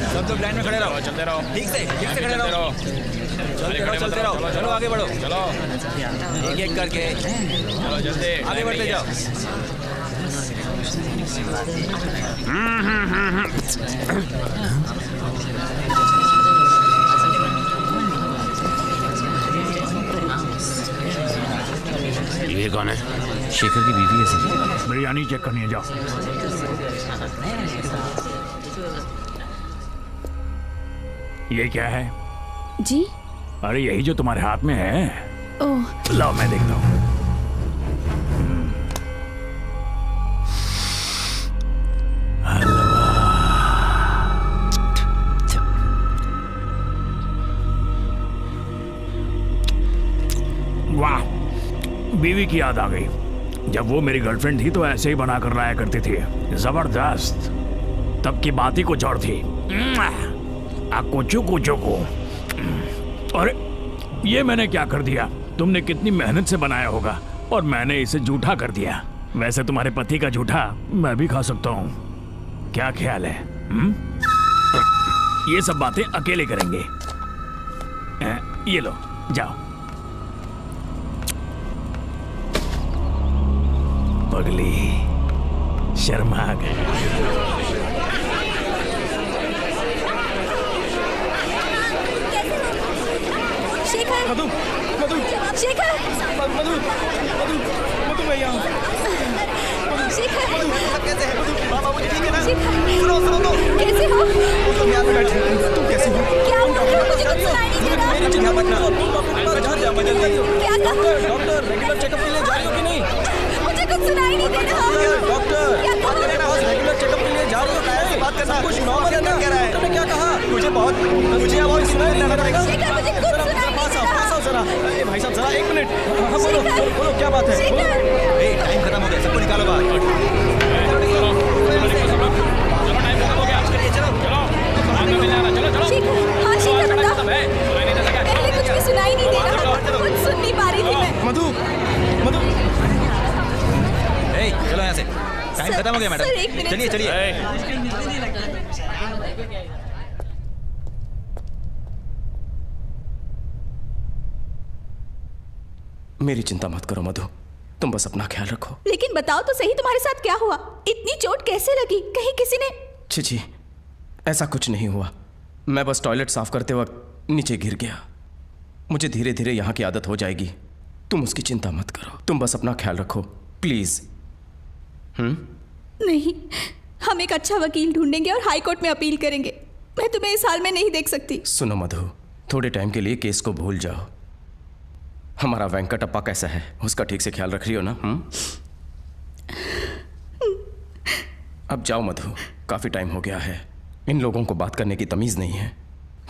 Speaker 12: सब लोग लाइन में खड़े रहो, चलते रहो, ठीक से खड़े रहो, चलते रहो, चलो आगे बढ़ो, चलो एक करके, चलो जल्दी आगे बढ़ते जाओ।
Speaker 14: ये कौन है?
Speaker 13: शेखर की बीवी है सर।
Speaker 14: बिरयानी चेक करनी है, जाओ। ये क्या है?
Speaker 10: जी?
Speaker 14: अरे यही जो तुम्हारे हाथ में है।
Speaker 10: ओह।
Speaker 14: लाओ मैं देखता हूँ। वाह, बीवी की याद आ गई। जब वो मेरी गर्लफ्रेंड थी तो ऐसे ही बना कर लाया करती थी। जबरदस्त, तब की बात ही कुछ और थी। कुचू को। अरे ये मैंने क्या कर दिया? तुमने कितनी मेहनत से बनाया होगा और मैंने इसे जूठा कर दिया। वैसे तुम्हारे पति का जूठा मैं भी खा सकता हूँ, क्या ख्याल है? ये सब बातें अकेले करेंगे। ये लो, जाओ। पगली शर्मा गए।
Speaker 2: शेखर,
Speaker 7: मधु, मधु,
Speaker 2: शेखर,
Speaker 7: मधु, मधु, मधु भैया।
Speaker 2: शेखर,
Speaker 12: कैसे है? बाबूजी ठीक है ना? सुनो तो।
Speaker 2: कैसे हो?
Speaker 12: तुम यहाँ पे बैठे। तुम कैसे हो?
Speaker 2: क्या हुआ? मुझे कुछ सुनाई नहीं दे रहा।
Speaker 12: मेरी चिंता मत करो।
Speaker 2: क्या कहा?
Speaker 12: डॉक्टर रेगुलर चेकअप के लिए जा रही हो कि नहीं?
Speaker 2: मुझे कुछ सुनाई नहीं दे रहा।
Speaker 12: डॉक्टर रेगुलर चेकअप के लिए जा रही हो? काहे से बात करना? कुछ नॉर्मल है क्या? तुमने क्या कहा? मुझे अब और सुनाई नहीं दे रहा।
Speaker 2: शेखर, मुझे कुछ सुनाई नहीं दे रहा।
Speaker 12: जरा भाई साहब जरा 1 मिनट। बोलो क्या बात है? टाइम खत्म हो गया, सबको निकालो बाहर।
Speaker 2: हाँ शेखर बता। पहले कुछ भी सुनाई नहीं दे रहा। कुछ सुन नहीं पा रही थी मैं।
Speaker 12: मधु चलो यहाँ से, टाइम खत्म हो गया मैडम। चलिए चलिए।
Speaker 7: मेरी चिंता मत करो मधु, तुम बस अपना ख्याल रखो।
Speaker 10: लेकिन बताओ तो सही, तुम्हारे साथ क्या हुआ? इतनी चोट कैसे लगी? कहीं किसी ने?
Speaker 7: छी, ऐसा कुछ नहीं हुआ। मैं बस टॉयलेट साफ करते वक्त नीचे गिर गया। मुझे धीरे धीरे यहाँ की आदत हो जाएगी। तुम उसकी चिंता मत करो, तुम बस अपना ख्याल रखो प्लीज।
Speaker 10: नहीं, हम एक अच्छा वकील ढूंढेंगे और हाई कोर्ट में अपील करेंगे। मैं तुम्हें इस हाल में नहीं देख सकती।
Speaker 7: सुनो मधु, थोड़े टाइम के लिए केस को भूल जाओ। हमारा वेंकटप्पा कैसा है? उसका ठीक से ख्याल रख रही हो ना? अब जाओ मधु, काफी टाइम हो गया है। इन लोगों को बात करने की तमीज नहीं है।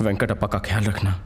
Speaker 7: वेंकटप्पा का ख्याल रखना।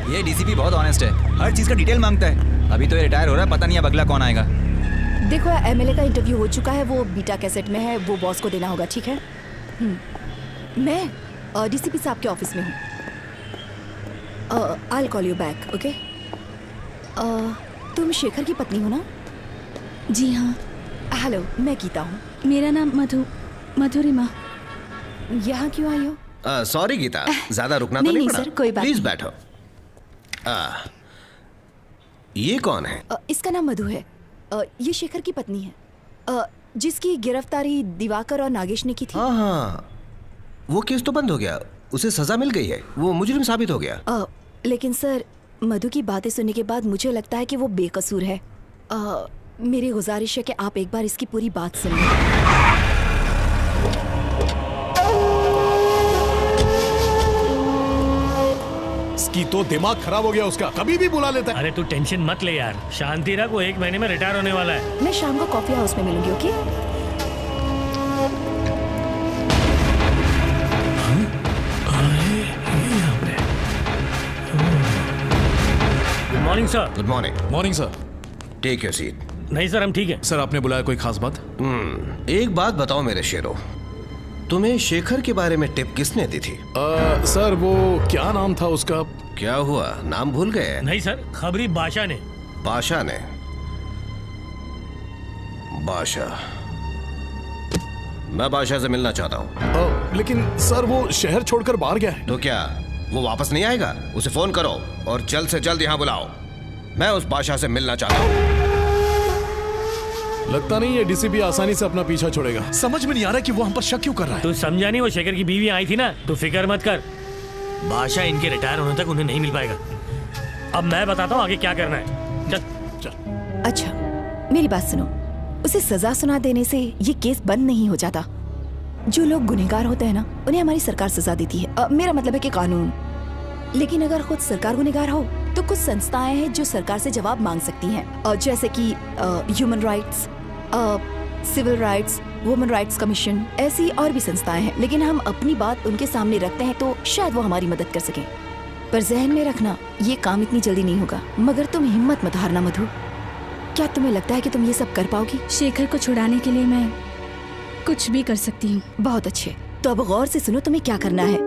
Speaker 12: ये डीसीपी बहुत ऑनेस्ट है, हर चीज का डिटेल मांगता है। अभी तो ये रिटायर हो रहा है, पता नहीं अब अगला कौन आएगा।
Speaker 16: देखो एमएलए का इंटरव्यू हो चुका है, वो बीटा कैसेट में है, वो बॉस को देना होगा। ठीक है? मैं डीसीपी साहब के ऑफिस में हूँ। I will call you back. Okay? तुम शेखर की पत्नी हो ना?
Speaker 10: जी हाँ।
Speaker 16: हेलो, मैं गीता हूँ।
Speaker 10: मेरा नाम मधुरिमा।
Speaker 16: यहाँ क्यों आई हो?
Speaker 6: सॉरी गीता, ज्यादा रुकना तो नहीं पड़ा?
Speaker 16: सर, कोई बात
Speaker 6: प्लीज
Speaker 16: नहीं।
Speaker 6: बैठो। ये कौन है?
Speaker 16: इसका नाम मधु है। ये शेखर की पत्नी है, जिसकी गिरफ्तारी दिवाकर और नागेश ने की थी।
Speaker 6: हाँ, वो केस तो बंद हो गया, उसे सजा मिल गई है, वो मुजरिम साबित हो गया।
Speaker 16: लेकिन सर, मधु की बातें सुनने के बाद मुझे लगता है कि वो बेकसूर है। मेरी गुजारिश है कि आप एक बार इसकी पूरी बात सुनिए।
Speaker 1: इसकी तो दिमाग खराब हो गया उसका, कभी भी बुला लेता है।
Speaker 14: अरे तू टेंशन मत ले यार, शांति रख, वो 1 महीने में रिटायर होने वाला है।
Speaker 16: मैं शाम को कॉफी हाउस में मिलूंगी। Okay?
Speaker 14: Good morning sir.
Speaker 6: Good morning.
Speaker 1: Morning sir.
Speaker 6: Take your seat.
Speaker 14: नहीं सर, हम ठीक है।
Speaker 1: सर आपने बुलाया, कोई खास बात?
Speaker 6: एक बात बताओ मेरे शेरों, तुम्हें शेखर के बारे में टिप किसने दी थी?
Speaker 1: सर वो क्या नाम था उसका?
Speaker 6: क्या हुआ, नाम भूल गए?
Speaker 14: नहीं सर, खबरी बादशाह ने।
Speaker 6: बादशाह ने? बादशाह, मैं बादशाह से मिलना चाहता हूँ।
Speaker 1: लेकिन सर वो शहर छोड़कर बाहर गया है।
Speaker 6: तो क्या वो वापस नहीं आएगा? उसे फोन करो और जल्द से जल्द यहाँ बुलाओ। मैं उस बादशाह से मिलना चाहता हूँ।
Speaker 1: लगता नहीं ये डीसीपी आसानी से अपना पीछा छोड़ेगा। समझ में नहीं आ रहा कि वो हम पर शक क्यों कर रहा है।
Speaker 14: तू समझा नहीं, वो शेखर की बीवी आई थी ना, तू फिक्र मत कर। बादशाह इनके रिटायर होने तक उन्हें नहीं मिल पाएगा। अब मैं बताता हूँ आगे क्या करना है। चल।
Speaker 16: अच्छा, मेरी बात सुनो, उसे सजा सुना देने से ये केस बंद नहीं हो जाता। जो लोग गुनहगार होते हैं ना, उन्हें हमारी सरकार सजा देती है। मेरा मतलब है कि कानून। लेकिन अगर खुद सरकार गुनहगार हो तो कुछ संस्थाएं हैं जो सरकार से जवाब मांग सकती हैं, जैसे कि human rights, civil rights, women rights commission, ऐसी और भी संस्थाएं हैं। लेकिन हम अपनी बात उनके सामने रखते हैं तो शायद वो हमारी मदद कर सकें। पर जहन में रखना, ये काम इतनी जल्दी नहीं होगा। मगर तुम हिम्मत मत हारना मधु। क्या तुम्हें लगता है कि तुम ये सब कर पाओगी?
Speaker 10: शेखर को छुड़ाने के लिए मैं कुछ भी कर सकती हूँ।
Speaker 16: बहुत अच्छे। तो अब गौर से सुनो तुम्हें क्या करना है।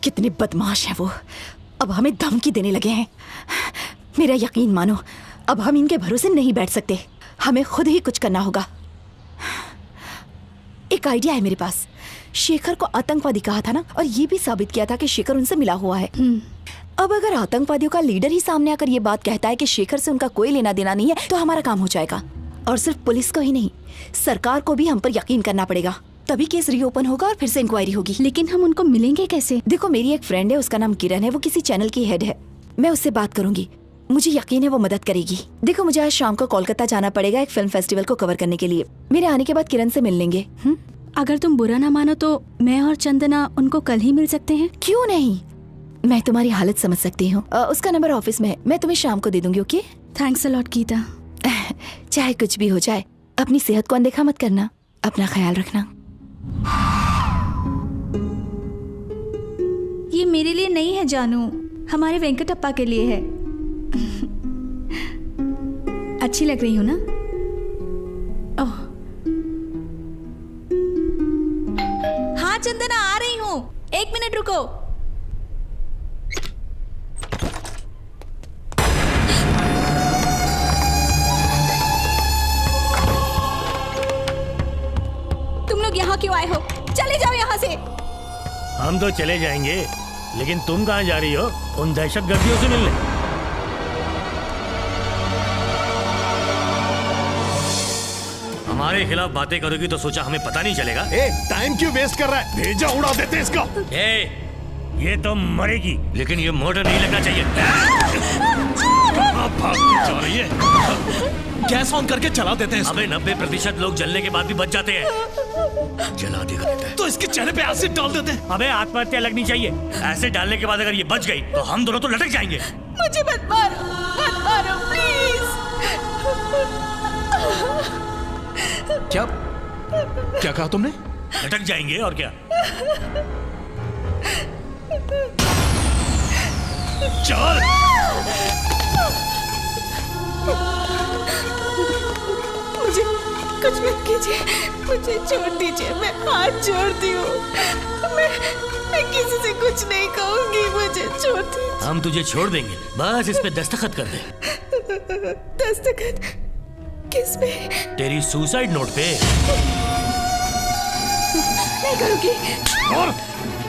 Speaker 16: कितने बदमाश है वो, अब हमें धमकी देने लगे हैं। मेरा यकीन मानो, अब हम इनके भरोसे नहीं बैठ सकते, हमें खुद ही कुछ करना होगा। एक आइडिया है मेरे पास। शेखर को आतंकवादी कहा था ना, और ये भी साबित किया था कि शेखर उनसे मिला हुआ है। अब अगर आतंकवादियों का लीडर ही सामने आकर ये बात कहता है कि शेखर से उनका कोई लेना देना नहीं है, तो हमारा काम हो जाएगा। और सिर्फ पुलिस को ही नहीं, सरकार को भी हम पर यकीन करना पड़ेगा, तभी केस रीओपन होगा और फिर से इंक्वायरी होगी।
Speaker 10: लेकिन हम उनको मिलेंगे कैसे?
Speaker 16: देखो, मेरी एक फ्रेंड है, उसका नाम किरण है, वो किसी चैनल की हेड है। मैं उससे बात करूंगी, मुझे यकीन है वो मदद करेगी। देखो, मुझे आज शाम को कोलकाता जाना पड़ेगा एक फिल्म फेस्टिवल को कवर करने के लिए। मेरे आने के बाद किरण से मिल लेंगे।
Speaker 10: अगर तुम बुरा ना मानो तो मैं और चंदना उनको कल ही मिल सकते हैं।
Speaker 16: क्यों नहीं, मैं तुम्हारी हालत समझ सकती हूँ। उसका नंबर ऑफिस में है, मैं तुम्हें शाम को दे दूंगी। Okay,
Speaker 10: thanks a lot Geeta.
Speaker 16: चाहे कुछ भी हो जाए, अपनी सेहत को अनदेखा मत करना, अपना ख्याल रखना।
Speaker 10: ये मेरे लिए नहीं है जानू, हमारे वेंकटप्पा के लिए है। अच्छी लग रही हूँ ना? ओह हाँ चंदना, आ रही हूँ, 1 मिनट रुको। तुम लोग यहाँ क्यों आए हो? चले जाओ यहाँ से।
Speaker 14: हम तो चले जाएंगे, लेकिन तुम कहाँ जा रही हो? उन दहशतगर्दियों से मिलने?
Speaker 11: हमारे खिलाफ बातें करोगी तो सोचा हमें पता नहीं चलेगा।
Speaker 1: टाइम क्यों वेस्ट कर रहा है? भेजा उड़ा देते इसको।
Speaker 14: ये तो मरेगी,
Speaker 11: लेकिन ये मर्डर नहीं लगना चाहिए।
Speaker 1: भागती जा रही है। गैस ऑन करके चला देते हैं।
Speaker 11: हमें 90% लोग जलने के बाद भी बच जाते हैं। जला देगा
Speaker 1: तो इसके चेहरे पे एसिड डाल देते हैं।
Speaker 14: हमें आत्महत्या लगनी चाहिए।
Speaker 11: एसिड डालने के बाद अगर ये बच गई तो हम दोनों तो लटक जाएंगे।
Speaker 10: मुझे मत मारो प्लीज।
Speaker 1: क्या कहा तुमने?
Speaker 11: लटक जाएंगे और क्या।
Speaker 1: चल।
Speaker 10: मुझे कुछ मत कीजिए, मुझे छोड़ दीजिए, मैं हाथ जोड़ती हूँ। मैं किसी से कुछ नहीं कहूंगी, मुझे छोड़ दीजिए।
Speaker 11: हम तुझे छोड़ देंगे, बस इस पे दस्तखत कर दे।
Speaker 10: दस्तखत किस पे?
Speaker 11: तेरी सुसाइड नोट पे।
Speaker 10: नहीं करूंगी।
Speaker 1: और?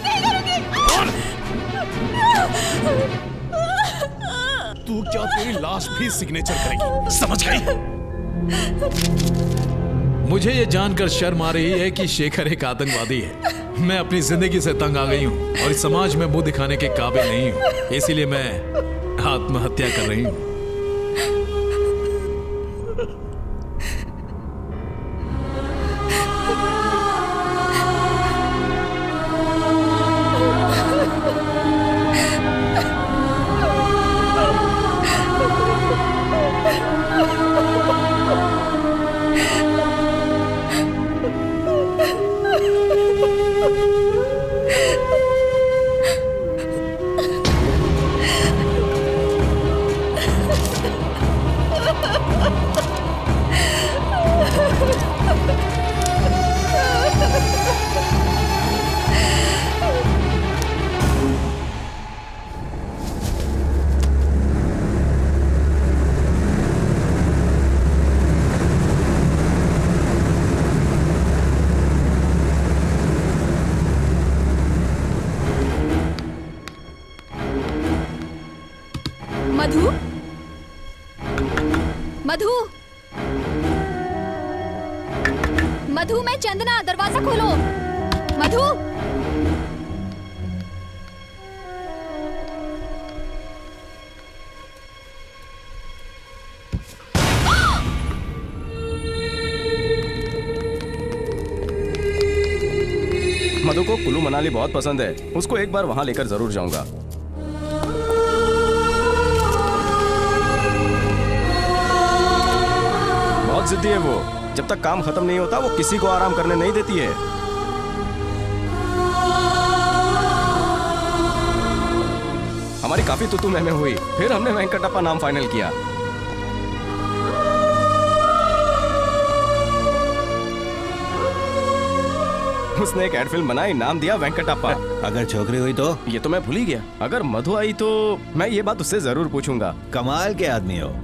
Speaker 10: नहीं करूंगी।
Speaker 1: और? तू क्या, तेरी लाश भी सिग्नेचर करेगी, समझ गई? मुझे ये जानकर शर्म आ रही है कि शेखर एक आतंकवादी है। मैं अपनी जिंदगी से तंग आ गई हूँ और इस समाज में मुंह दिखाने के काबिल नहीं हूँ, इसीलिए मैं आत्महत्या कर रही हूँ।
Speaker 7: को कुल्लू मनाली बहुत पसंद है, उसको एक बार वहां लेकर जरूर जाऊंगा। बहुत जिद्दी है वो, जब तक काम खत्म नहीं होता वो किसी को आराम करने नहीं देती है। हमारी काफी तुतू में हुई, फिर हमने वेंकटप्पा नाम फाइनल किया। उसने एक एड फिल्म बनाई, नाम दिया वेंकटप्पा।
Speaker 15: अगर छोकरी हुई तो?
Speaker 7: ये तो मैं भूल ही गया। अगर मधु आई तो मैं ये बात उससे जरूर पूछूंगा।
Speaker 15: कमाल के आदमी हो।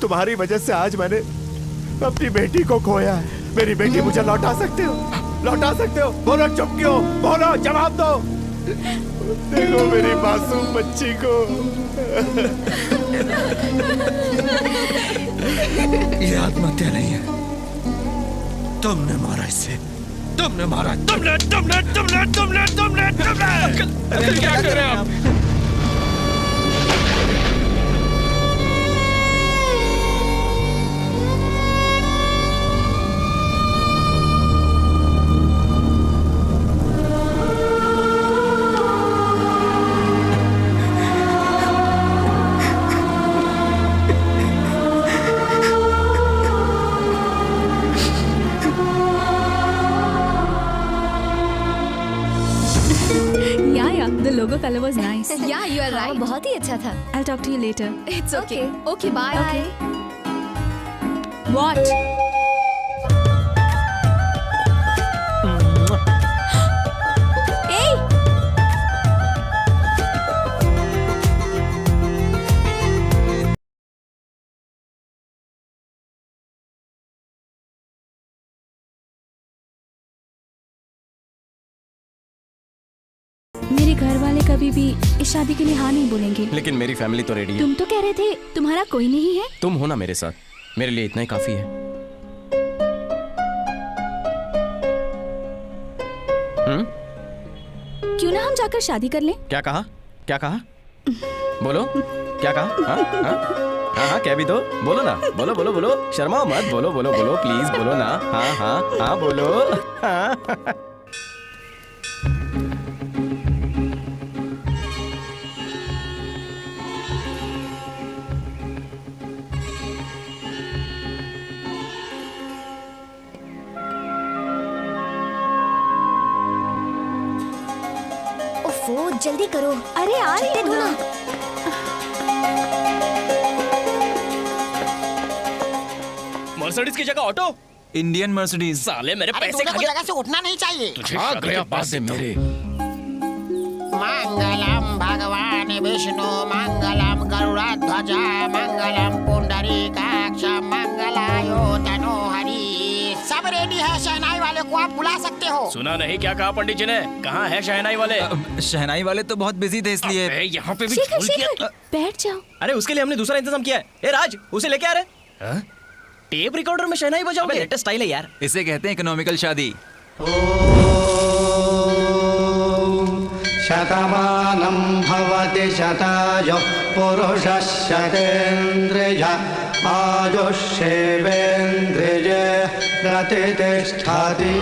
Speaker 3: तुम्हारी वजह से आज मैंने अपनी बेटी को खोया है। मेरी बेटी मुझे लौटा सकते हो? लौटा सकते हो? बोलो, चुप क्यों? बोलो, जवाब दो। देखो मेरी मासूम बच्ची को।
Speaker 6: ये आत्महत्या नहीं है, तुमने मारा इसे, तुमने मारा, तुमने तुमने तुमने तुमने तुमने तुमने
Speaker 7: क्या कर रहे हैं आप?
Speaker 10: Color was nice.
Speaker 2: Yeah, you are right.
Speaker 10: बहुत ही अच्छा था. I'll talk to you later.
Speaker 2: It's okay. Okay, bye.
Speaker 10: Okay. What? Hey! मेरे घर वाले कभी भी इस शादी के लिए हाँ नहीं बोलेंगे।
Speaker 7: लेकिन मेरी फैमिली तो रेडी है।
Speaker 10: तुम तो कह रहे थे तुम्हारा कोई नहीं है।
Speaker 7: तुम हो ना मेरे साथ, मेरे लिए इतना ही काफी है।
Speaker 10: क्यों ना हम जाकर शादी कर लें?
Speaker 7: क्या कहा? क्या कहा? बोलो, क्या कहा? हाँ हाँ, कह भी दो, बोलो ना, बोलो बोलो बोलो, शर्मा मत, बोलो बोलो बोलो, प्लीज बोलो ना। हाँ हाँ हाँ, बोलो। हाँ।
Speaker 9: जल्दी करो।
Speaker 10: अरे आ रही है ना।
Speaker 12: मर्सिडीज की जगह ऑटो? Indian Mercedes. साले मेरे पैसे खा गए।
Speaker 17: जगह से उठना नहीं चाहिए।
Speaker 12: तुझे गया पास मेरे।
Speaker 17: मंगलम भगवान विष्णु मंगलम गरुड़ध्वज मंगलम पुंडरीकाक्ष मंगलायो तनोहरि। सब रेडी है, शहनाई वाले को आप बुला सकते हो।
Speaker 12: सुना नहीं क्या कहा पंडित जी ने? कहाँ है शहनाई वाले?
Speaker 18: शहनाई वाले तो बहुत बिजी थे इसलिए।
Speaker 12: यहाँ पे भी
Speaker 10: झोल किया। बैठ जाओ।
Speaker 12: अरे उसके लिए हमने दूसरा इंतजाम किया है। ए राज, उसे लेके आ रहे? टेप रिकॉर्डर में शहनाई बजाओगे? लेटेस्ट स्टाइल है यार।
Speaker 18: इसे कहते हैं इकोनॉमिकल शादी।
Speaker 19: शतमानं भवति शतायुः पुरुषः शतेन्द्रिय आयुष्येवेन्द्रिये प्रतिष्ठति।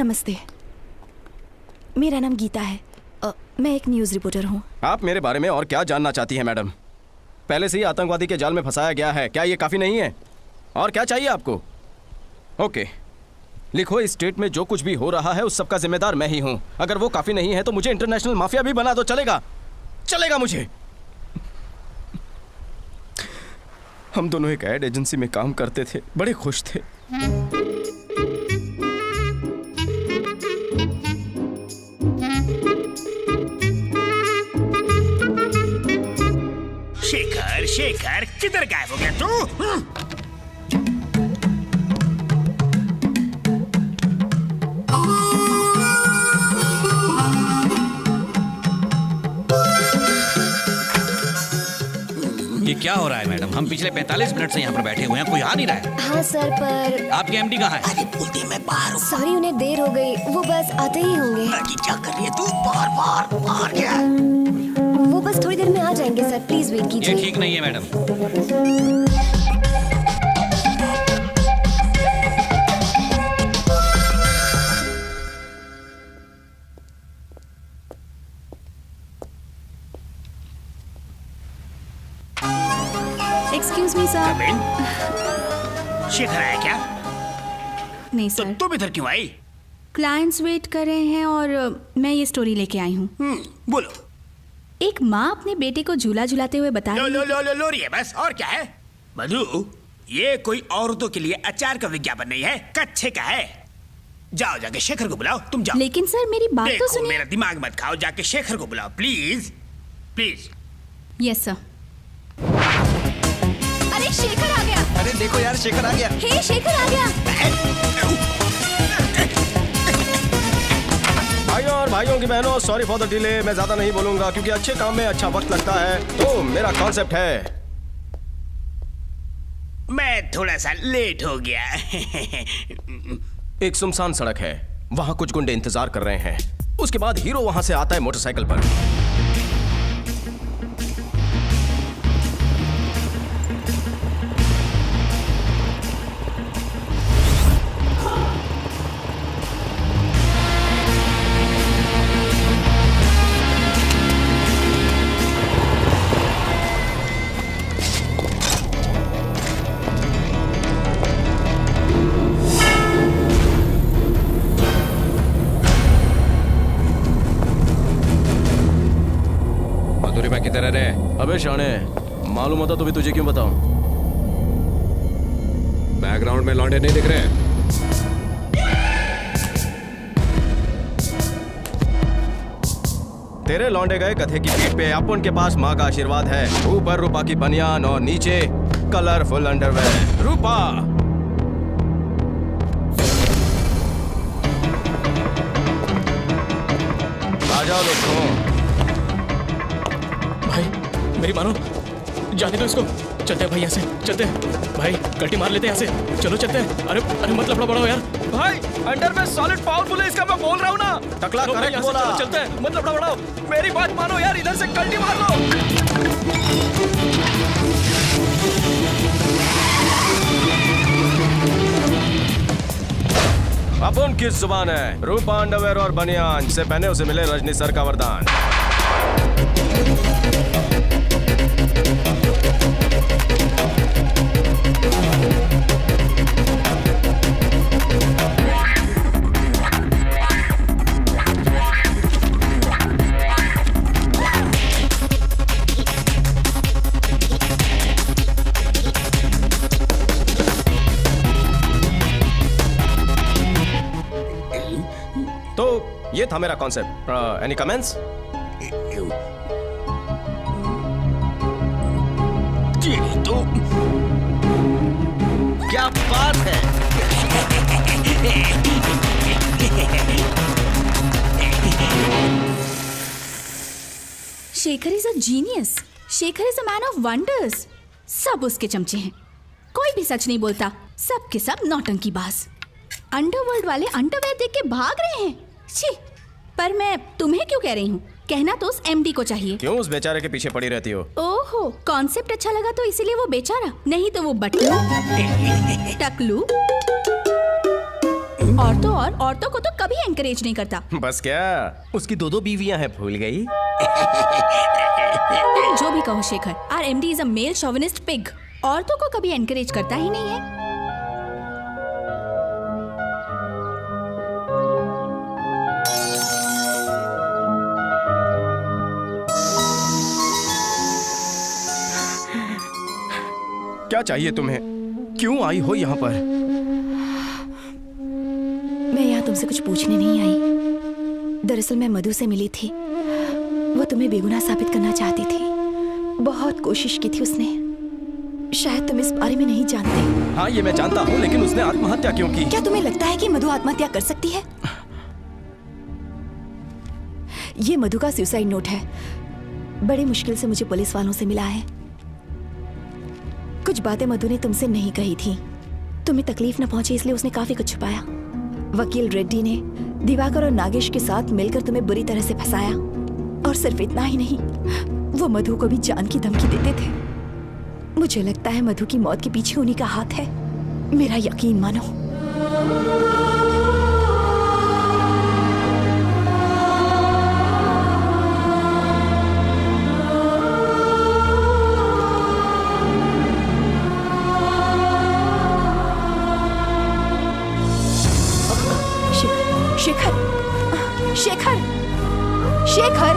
Speaker 16: नमस्ते, मेरा नाम गीता है। मैं एक न्यूज़ रिपोर्टर हूँ।
Speaker 7: आप मेरे बारे में और क्या जानना चाहती हैं मैडम? पहले से ही आतंकवादी के जाल में फंसाया गया है, क्या ये काफ़ी नहीं है? और क्या चाहिए आपको? ओके, लिखो इस स्टेट में जो कुछ भी हो रहा है उस सबका जिम्मेदार मैं ही हूँ। अगर वो काफ़ी नहीं है तो मुझे इंटरनेशनल माफिया भी बना दो, चलेगा? चलेगा मुझे। हम दोनों एक एड एजेंसी में काम करते थे, बड़े खुश थे।
Speaker 14: शेखर, शेखर, किधर गायब हो गया तू?
Speaker 18: ये क्या हो रहा है मैडम? हम पिछले 45 मिनट से यहाँ पर बैठे हुए हैं, कोई आ नहीं रहा है।
Speaker 9: हाँ सर, पर
Speaker 18: आपके एमडी कहाँ है?
Speaker 14: अरे बोलते मैं बाहर हूँ।
Speaker 9: सॉरी, उन्हें देर हो गई, वो बस आते ही होंगे।
Speaker 14: क्या कर रही है तू? बाहर क्या?
Speaker 9: वो बस थोड़ी देर में आ जाएंगे सर, प्लीज वेट कीजिए।
Speaker 18: ये ठीक नहीं है madam.
Speaker 10: Excuse me sir.
Speaker 14: Shekhar आया क्या?
Speaker 10: नहीं सर।
Speaker 14: तुम इधर क्यों आई?
Speaker 10: क्लाइंट्स वेट कर रहे हैं और मैं ये स्टोरी लेके आई हूँ।
Speaker 14: बोलो।
Speaker 10: एक माँ अपने बेटे को झूला झुलाते हुए बता रही है।
Speaker 14: लो रही है बस, और क्या है? मधु, ये कोई औरतों के लिए अचार का विज्ञापन नहीं है, कच्छे का है। जाओ जाके शेखर को बुलाओ, तुम जाओ।
Speaker 10: लेकिन सर मेरी बात तो सुनिए।
Speaker 14: मेरा दिमाग मत खाओ, जाके शेखर को बुलाओ प्लीज प्लीज।
Speaker 10: Yes sir. अरे शेखर आ गया।
Speaker 18: अरे देखो यार, शेखर आ गया।
Speaker 10: हे शेखर आ गया।
Speaker 7: भाइयों और भाइयों की बहनों, सॉरी फॉर द डिले। मैं ज्यादा नहीं बोलूंगा क्योंकि अच्छे काम में अच्छा वक्त लगता है। तो मेरा कॉन्सेप्ट है,
Speaker 14: मैं थोड़ा सा लेट हो गया।
Speaker 7: एक सुनसान सड़क है, वहां कुछ गुंडे इंतजार कर रहे हैं। उसके बाद हीरो वहां से आता है मोटरसाइकिल पर। अबे शाने, मालूम होता तो भी तुझे क्यों बताऊं?
Speaker 11: बैकग्राउंड में लौंडे नहीं दिख रहे?
Speaker 7: तेरे लौंडे गए गधे की पीठ पे, अपन के पास माँ का आशीर्वाद है। ऊपर रूपा की बनियान और नीचे कलरफुल अंडरवेयर। रूपा, आ जाओ दोस्तों।
Speaker 20: मेरी मानो, जाने दो इसको। चलते हैं भाई, यहाँ से चलते हैं भाई, कल्टी मार लेते हैं यहाँ से। चलो चलते हैं। अरे अरे मत लफड़ा बढ़ाओ यार।
Speaker 7: भाई अंडर में सॉलिड पावरफुल है, इसका मैं बोल रहा हूँ ना। टकला करेक्ट बोला।
Speaker 20: चलो चलते हैं, मत लफड़ा बढ़ाओ। मेरी बात मानो यार, इधर से कल्टी मार लो।
Speaker 7: अपन किस जुबान है? रूपा अंडरवेयर और बनियान से पहने उसे मिले रजनी सर का वरदान। तो ये था मेरा कॉन्सेप्ट। Any comments?
Speaker 14: तो
Speaker 6: क्या बात है?
Speaker 10: Shekhar is a genius. Shekhar is a man of wonders. सब उसके चमचे हैं, कोई भी सच नहीं बोलता, सब के सब नौटंकीबाज। अंडरवर्ल्ड वाले अंडरवेयर देख के भाग रहे हैं। छी, पर मैं तुम्हें क्यों कह रही हूँ, कहना तो उस एमडी को चाहिए।
Speaker 7: क्यों उस बेचारे के पीछे पड़ी रहती हो?
Speaker 10: ओहो, कॉन्सेप्ट अच्छा लगा तो इसीलिए वो बेचारा, नहीं तो वो बटलू, टकलू औरतों को तो कभी एनकरेज नहीं करता।
Speaker 7: बस क्या, उसकी 2 बीवियां हैं, भूल गई?
Speaker 10: जो भी कहो Shekhar, our MD is a male chauvinist pig. औरतों को कभी एनकरेज करता ही नहीं है।
Speaker 7: क्या चाहिए तुम्हें? क्यों आई हो यहाँ पर?
Speaker 16: मैं यहाँ तुमसे कुछ पूछने नहीं आई। दरअसल मैं मधु से मिली थी। वो तुम्हें बेगुनाह साबित करना चाहती थी। बहुत कोशिश की थी उसने। शायद तुम इस बारे में नहीं जानते।
Speaker 7: हाँ, ये मैं जानता हूँ, लेकिन उसने आत्महत्या क्यों की?
Speaker 16: क्या तुम्हें लगता है कि मधु आत्महत्या कर सकती है? ये मधु का सुसाइड नोट है। बड़ी मुश्किल से मुझे पुलिस वालों से मिला है। कुछ बातें मधु ने तुमसे नहीं कही थी। तुम्हें तकलीफ न पहुंचे इसलिए उसने काफी कुछ छुपाया। वकील रेड्डी ने दिवाकर और नागेश के साथ मिलकर तुम्हें बुरी तरह से फंसाया। और सिर्फ इतना ही नहीं, वो मधु को भी जान की धमकी देते थे। मुझे लगता है मधु की मौत के पीछे उन्हीं का हाथ है। मेरा यकीन मानो। शेखर, शेखर, शेखर,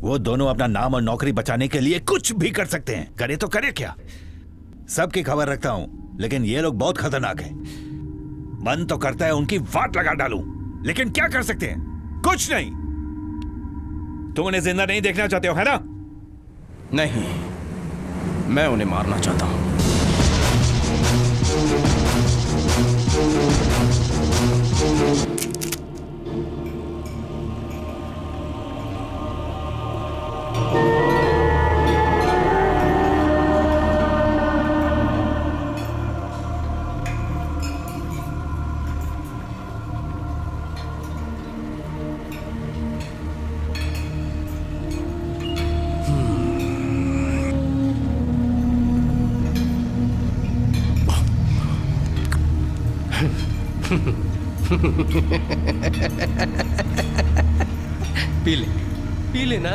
Speaker 15: वो दोनों अपना नाम और नौकरी बचाने के लिए कुछ भी कर सकते हैं। करे तो करे क्या? सबकी खबर रखता हूं, लेकिन ये लोग बहुत खतरनाक हैं। मन तो करता है उनकी वाट लगा डालूं, लेकिन क्या कर सकते हैं? कुछ नहीं। तुम उन्हें जिंदा नहीं देखना चाहते हो, है ना?
Speaker 7: नहीं, मैं उन्हें मारना चाहता हूं।
Speaker 5: पी ले ना।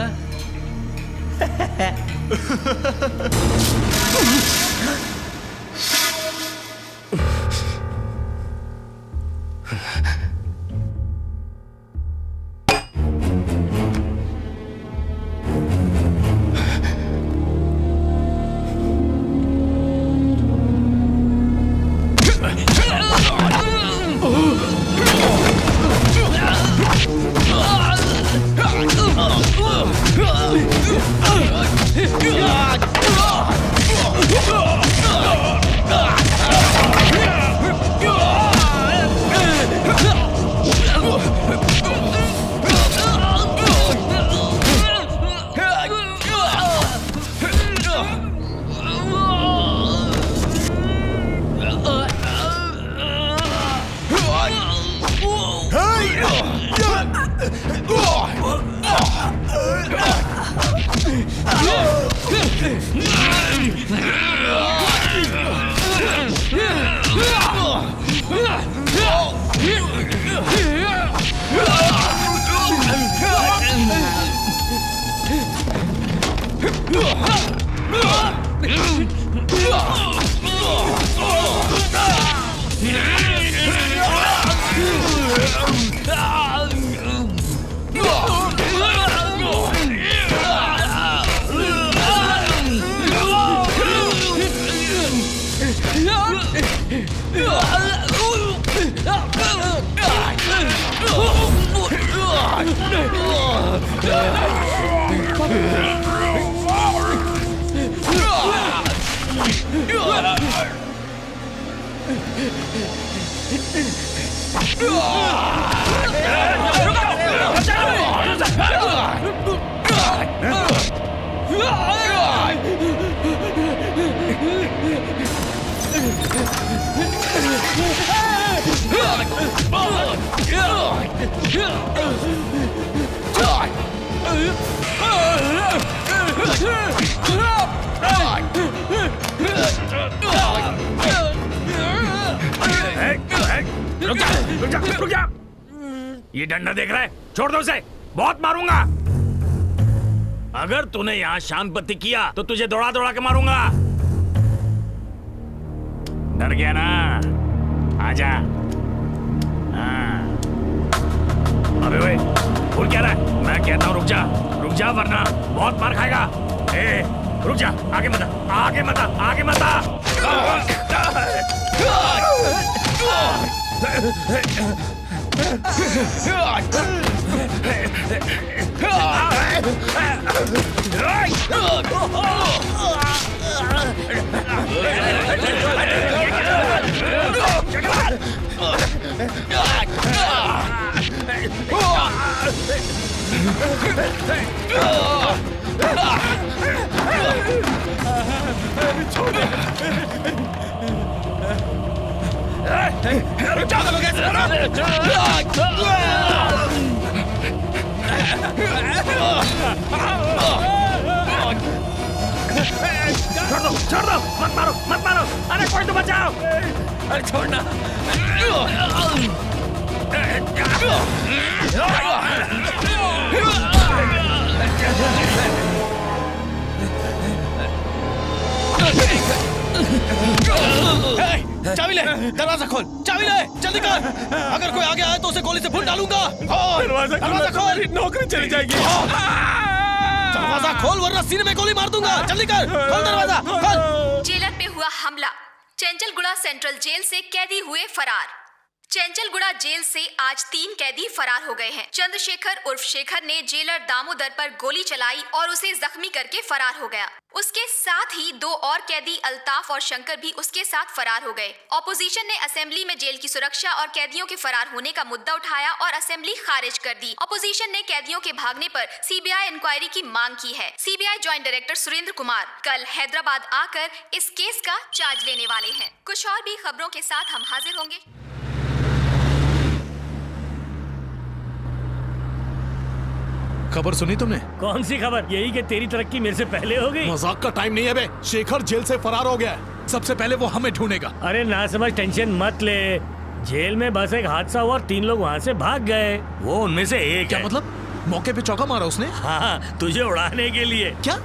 Speaker 14: रुक जा। ये डंडा देख रहा है? छोड़ दो उसे, बहुत मारूंगा। अगर तूने यहाँ शांत किया तो तुझे दौड़ा दौड़ा के मारूंगा। डर गया ना? आजा। हाँ। अबे ओए, बोल क्या रहा है? मैं कहता हूँ रुक जा वरना बहुत मार खाएगा। ए, रुक जा, आगे मत छोड़ दो, मत मारो। अरे कोई तो बचाओ। अरे छोड़ना।
Speaker 5: चाबी ले, दरवाजा खोल, चाबी ले, जल्दी कर। अगर कोई आगे आए तो उसे गोली से भून डालूंगा। दरवाजा खोल, नौकरी चली जाएगी। दरवाजा खोल वरना सीने में गोली मार दूंगा। जल्दी कर, खोल दरवाजा, खोल।
Speaker 2: जेलर पे हुआ हमला। चंचलगुड़ा सेंट्रल जेल से कैदी हुए फरार। चंचलगुड़ा जेल से आज 3 कैदी फरार हो गए हैं। चंद्रशेखर उर्फ शेखर ने जेलर दामोदर पर गोली चलाई और उसे जख्मी करके फरार हो गया। उसके साथ ही 2 और कैदी अल्ताफ और शंकर भी उसके साथ फरार हो गए। ऑपोजिशन ने असेंबली में जेल की सुरक्षा और कैदियों के फरार होने का मुद्दा उठाया और असेंबली खारिज कर दी। ऑपोजिशन ने कैदियों के भागने पर सीबीआई इंक्वायरी की मांग की है। CBI joint director Surendra Kumar कल हैदराबाद आकर इस केस का चार्ज लेने वाले हैं। कुछ और भी खबरों के साथ हम हाजिर होंगे।
Speaker 1: खबर सुनी तुमने?
Speaker 14: कौन सी खबर? यही कि तेरी तरक्की मेरे से पहले हो गई।
Speaker 1: मजाक का टाइम नहीं है बे। शेखर जेल से फरार हो गया है। सबसे पहले वो हमें ढूंढेगा।
Speaker 14: अरे ना समझ, टेंशन मत ले। जेल में बस एक हादसा हुआ और 3 लोग वहाँ से भाग गए। वो उनमें से एक
Speaker 1: क्या मतलब? मौके पे चौका मारा उसने?
Speaker 14: हाँ, तुझे उड़ाने के लिए।
Speaker 1: क्या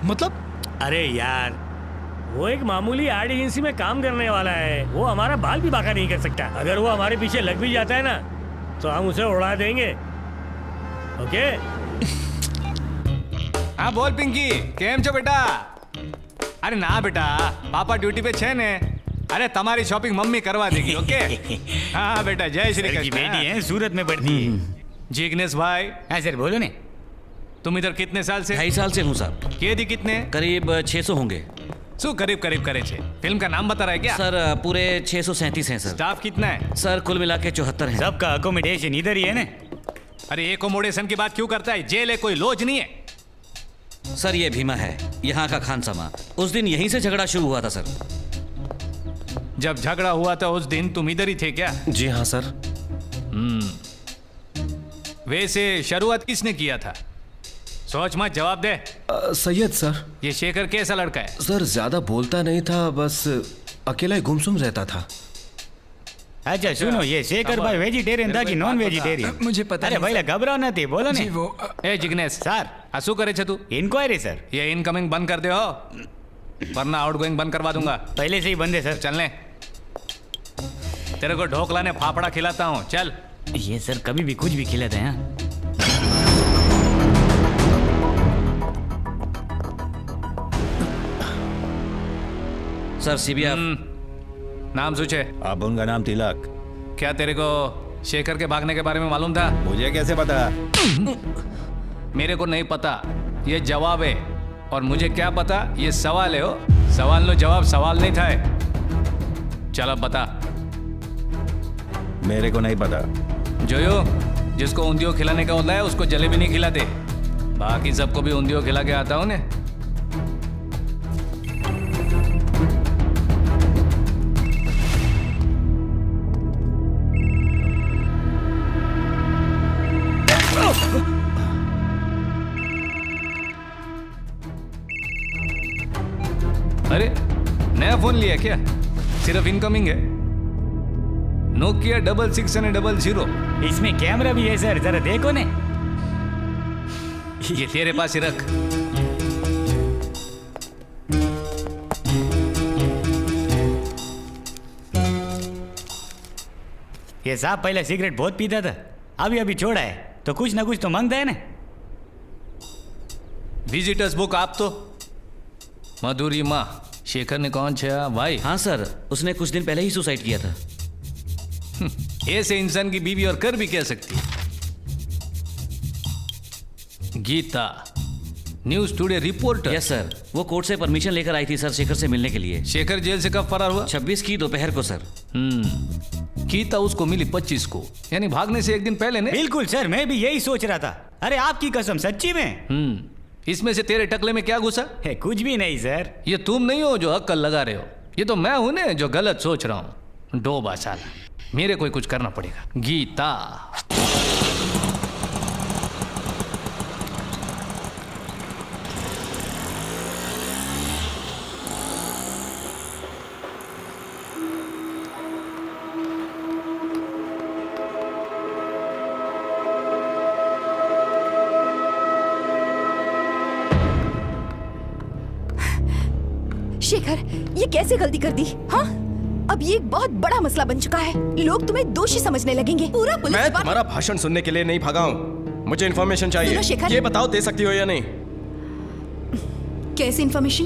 Speaker 1: मतलब?
Speaker 14: अरे यार, वो एक मामूली एड एजेंसी में काम करने वाला है। वो हमारा बाल भी बाका नहीं कर सकता। अगर वो हमारे पीछे लग भी जाता है ना तो हम उसे उड़ा देंगे। ओके?
Speaker 12: हाँ बोल पिंकी, केम छो बेटा? अरे ना बेटा, पापा ड्यूटी पे छे ने। अरे तुम्हारी शॉपिंग मम्मी करवा देगी। ओके? हाँ बेटा, जय श्री कृष्ण।
Speaker 14: बेटी है, सूरत में पढ़ती है।
Speaker 12: जिग्नेश भाई।
Speaker 14: हाँ सर, बोलो ने।
Speaker 12: तुम इधर कितने साल से?
Speaker 18: 2.5 साल से हूँ साहब।
Speaker 12: कैदी कितने?
Speaker 18: करीब 600 होंगे।
Speaker 12: करीब करे छे। फिल्म का नाम बता रहा है क्या?
Speaker 18: सर पूरे 637 हैं सर।
Speaker 12: स्टाफ कितना है?
Speaker 18: सर कुल मिला के 74 हैं।
Speaker 14: सबका अकोमोडेशन इधर ही है ना?
Speaker 12: अरे एकोमोडेशन की बात क्यों करता है? जेल है, कोई लॉज नहीं है।
Speaker 18: सर ये भीमा है, यहाँ का खानसमा। उस दिन यहीं से झगड़ा शुरू हुआ था सर।
Speaker 12: जब झगड़ा हुआ था उस दिन तुम इधर ही थे क्या?
Speaker 7: जी हाँ सर।
Speaker 12: वैसे शुरुआत किसने किया था? सोच मत, जवाब दे।
Speaker 7: सैयद सर।
Speaker 12: ये शेखर कैसा लड़का है?
Speaker 7: सर ज्यादा बोलता नहीं था, बस अकेला ही गुमसुम रहता था।
Speaker 14: अच्छा सुनो, ये शेखर भाई वेजिटेरियन था कि नॉन वेजिटेरियन?
Speaker 12: मुझे पता
Speaker 14: अरे भाई घबराओ ना थी, बोलो ने।
Speaker 12: ए जिग्नेश
Speaker 14: सर,
Speaker 12: असू करे छे तू?
Speaker 14: Inquiry sir.
Speaker 12: ये इनकमिंग बंद कर दे हो, वरना आउटगोइंग बंद करवा दूंगा।
Speaker 14: पहले से ही बंद है सर।
Speaker 12: चलने, तेरे को ढोकला ने फाफड़ा खिलाता हूँ, चल।
Speaker 14: ये सर कभी भी कुछ भी खिलाते हैं।
Speaker 18: Sir CBI.
Speaker 12: नाम सोचे?
Speaker 15: अब उनका नाम तिलक।
Speaker 12: क्या तेरे को शेखर के भागने के बारे में मालूम था?
Speaker 15: मुझे कैसे पता?
Speaker 12: मेरे को नहीं पता, ये जवाब है। और मुझे क्या पता, ये सवाल है। हो सवाल नो जवाब सवाल नहीं था। चल अब बता।
Speaker 15: मेरे को नहीं पता।
Speaker 12: जोयो, जिसको ऊंधियो खिलाने का होता है उसको जलेबी नहीं खिलाते। बाकी सबको भी ऊंधियो खिला के आता हूँ ने। अरे नया फोन लिया क्या? सिर्फ इनकमिंग है।
Speaker 14: नोकिया 6600।
Speaker 12: इसमें कैमरा भी है सर, जरा देखो ने।
Speaker 14: ये तेरे पास ही रख।
Speaker 12: ये साहब पहले सिगरेट बहुत पीता था, अभी अभी छोड़ा है, तो कुछ ना कुछ तो मांगता है ना।
Speaker 14: विजिटर्स बुक आप तो मधुरी माँ शेखर ने कौन छा भाई?
Speaker 13: हाँ सर, उसने कुछ दिन पहले ही सुसाइड किया था।
Speaker 14: ऐसे इंसान की बीवी और कर भी कह सकती है। Geeta, news today reporter.
Speaker 13: Yes sir, वो कोर्ट से परमिशन लेकर आई थी सर शेखर से मिलने के लिए।
Speaker 14: शेखर जेल से कब फरार हुआ?
Speaker 13: 26 की दोपहर को सर।
Speaker 14: गीता उसको मिली 25 को, यानी भागने से एक दिन पहले ने।
Speaker 12: बिल्कुल सर, मैं भी यही सोच रहा था। अरे आपकी कसम, सच्ची में।
Speaker 14: इसमें से तेरे टकले में क्या घुसा
Speaker 12: है? कुछ भी नहीं सर।
Speaker 14: ये तुम नहीं हो जो अक्कल लगा रहे हो, ये तो मैं हूं ना जो गलत सोच रहा हूं। डोबा साला, मेरे को कुछ करना पड़ेगा। गीता,
Speaker 16: शेखर, ये कैसे गलती कर दी? हाँ, अब ये एक बहुत बड़ा मसला बन चुका है। लोग तुम्हें दोषी समझने लगेंगे। पूरा पुलिस
Speaker 7: मैं तुम्हारा भाषण सुनने के लिए नहीं भागा हूँ। मुझे इन्फॉर्मेशन चाहिए।
Speaker 16: सुनो शेखर,
Speaker 7: ये बताओ दे सकती हो या नहीं?
Speaker 16: कैसी इन्फॉर्मेशन?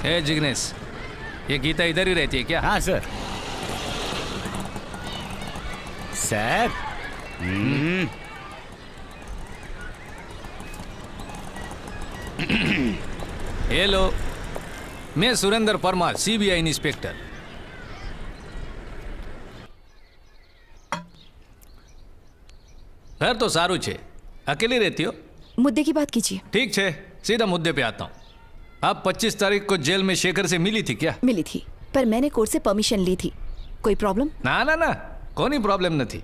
Speaker 14: ए जिग्नेश, ये गीता इधर ही रहती है क्या?
Speaker 12: हाँ सर। सर,
Speaker 14: हेलो, मैं सुरेंद्र परमार, सीबीआई इंस्पेक्टर। घर तो सारू छे, अकेली रहती हो?
Speaker 16: मुद्दे की बात कीजिए।
Speaker 14: ठीक छे, सीधा मुद्दे पे आता हूँ। आप 25 तारीख को जेल में शेखर से मिली थी क्या?
Speaker 16: मिली थी, पर मैंने कोर्ट से परमिशन ली थी। कोई प्रॉब्लम?
Speaker 14: ना ना ना, कोई प्रॉब्लम न थी।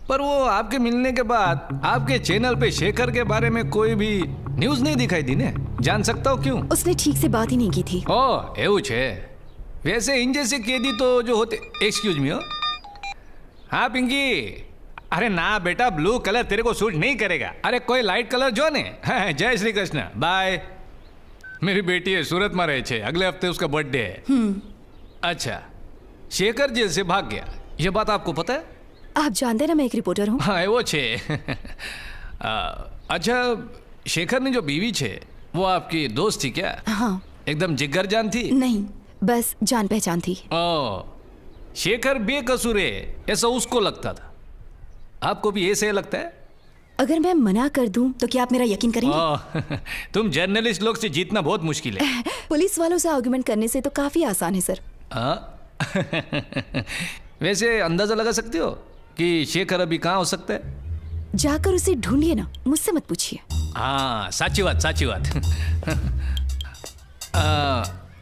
Speaker 14: पर वो आपके मिलने के बाद आपके चैनल पे शेखर के बारे में कोई भी न्यूज नहीं दिखाई दी ने। जान सकता हूँ क्यों?
Speaker 16: उसने ठीक से बात ही नहीं की थी।
Speaker 14: ओह, एवं छे। वैसे इन जैसे कैदी तो जो होते। एक्सक्यूज मी हो। हाँ पिंकी, अरे ना बेटा, ब्लू कलर तेरे को सूट नहीं करेगा। अरे कोई लाइट कलर जो ने। हाँ, जय श्री कृष्ण, बाय। मेरी बेटी है, सूरत में रहे छे, अगले हफ्ते उसका बर्थडे है। अच्छा, शेखर जेल से भाग गया, ये बात आपको पता है?
Speaker 16: आप जानते ना मैं एक रिपोर्टर हूँ।
Speaker 14: हाँ वो छे। अच्छा, शेखर ने जो बीवी छे वो आपकी दोस्त थी क्या?
Speaker 16: हाँ।
Speaker 14: एकदम जिगर जान थी?
Speaker 16: नहीं, बस जान पहचान थी।
Speaker 14: ओ, शेखर बेकसूर है ऐसा उसको लगता था, आपको भी ऐसे लगता है?
Speaker 16: अगर मैं मना कर दूं तो क्या आप मेरा यकीन करेंगे?
Speaker 14: तुम जर्नलिस्ट लोग से जीतना बहुत मुश्किल है।
Speaker 16: पुलिस वालों से आर्गुमेंट करने से तो काफी आसान है सर।
Speaker 14: वैसे अंदाजा लगा सकते हो कि शेखर अभी कहाँ हो सकता है?
Speaker 16: जाकर उसे ढूंढिए ना, मुझसे मत पूछिए।
Speaker 14: हाँ, साची बात, साची बात।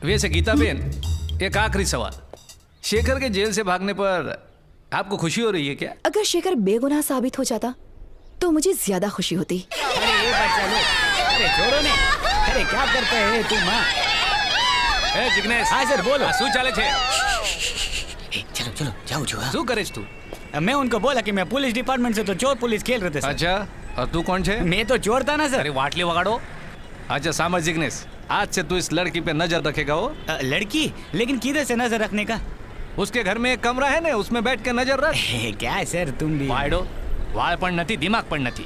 Speaker 14: वैसे गीता बेन, एक आखिरी सवाल। शेखर के जेल से भागने पर आपको खुशी हो रही है क्या?
Speaker 16: अगर शेखर बेगुनाह साबित हो जाता तो मुझे ज्यादा खुशी होती।
Speaker 12: अरे ये बच्चा लो, अरे छोड़ो ने। अरे क्या करते हैं तुम?
Speaker 14: ए जिग्नेश।
Speaker 12: हाँ सर, बोलो।
Speaker 14: શું ચાલે છે?
Speaker 12: चलो चलो जाओ जो।
Speaker 14: શું કરેશ તું?
Speaker 12: मैं उनको बोला कि मैं पुलिस डिपार्टमेंट से, तो चोर पुलिस खेल रहे थे सर।
Speaker 14: अच्छा, और तू कौन छे?
Speaker 12: मैं तो चोर था ना सर।
Speaker 14: अरे वाटली वगाड़ो। अच्छा सामर जिग्नेश, आज से तू इस लड़की पे नजर रखेगा। वो
Speaker 12: लड़की? लेकिन किधर से नजर रखने का?
Speaker 14: उसके घर में एक कमरा है ना, उसमें बैठ के नजर रख।
Speaker 12: क्या है सर तुम भी?
Speaker 14: वाड़ो, वाळ पण नथी, दिमाग पण नथी।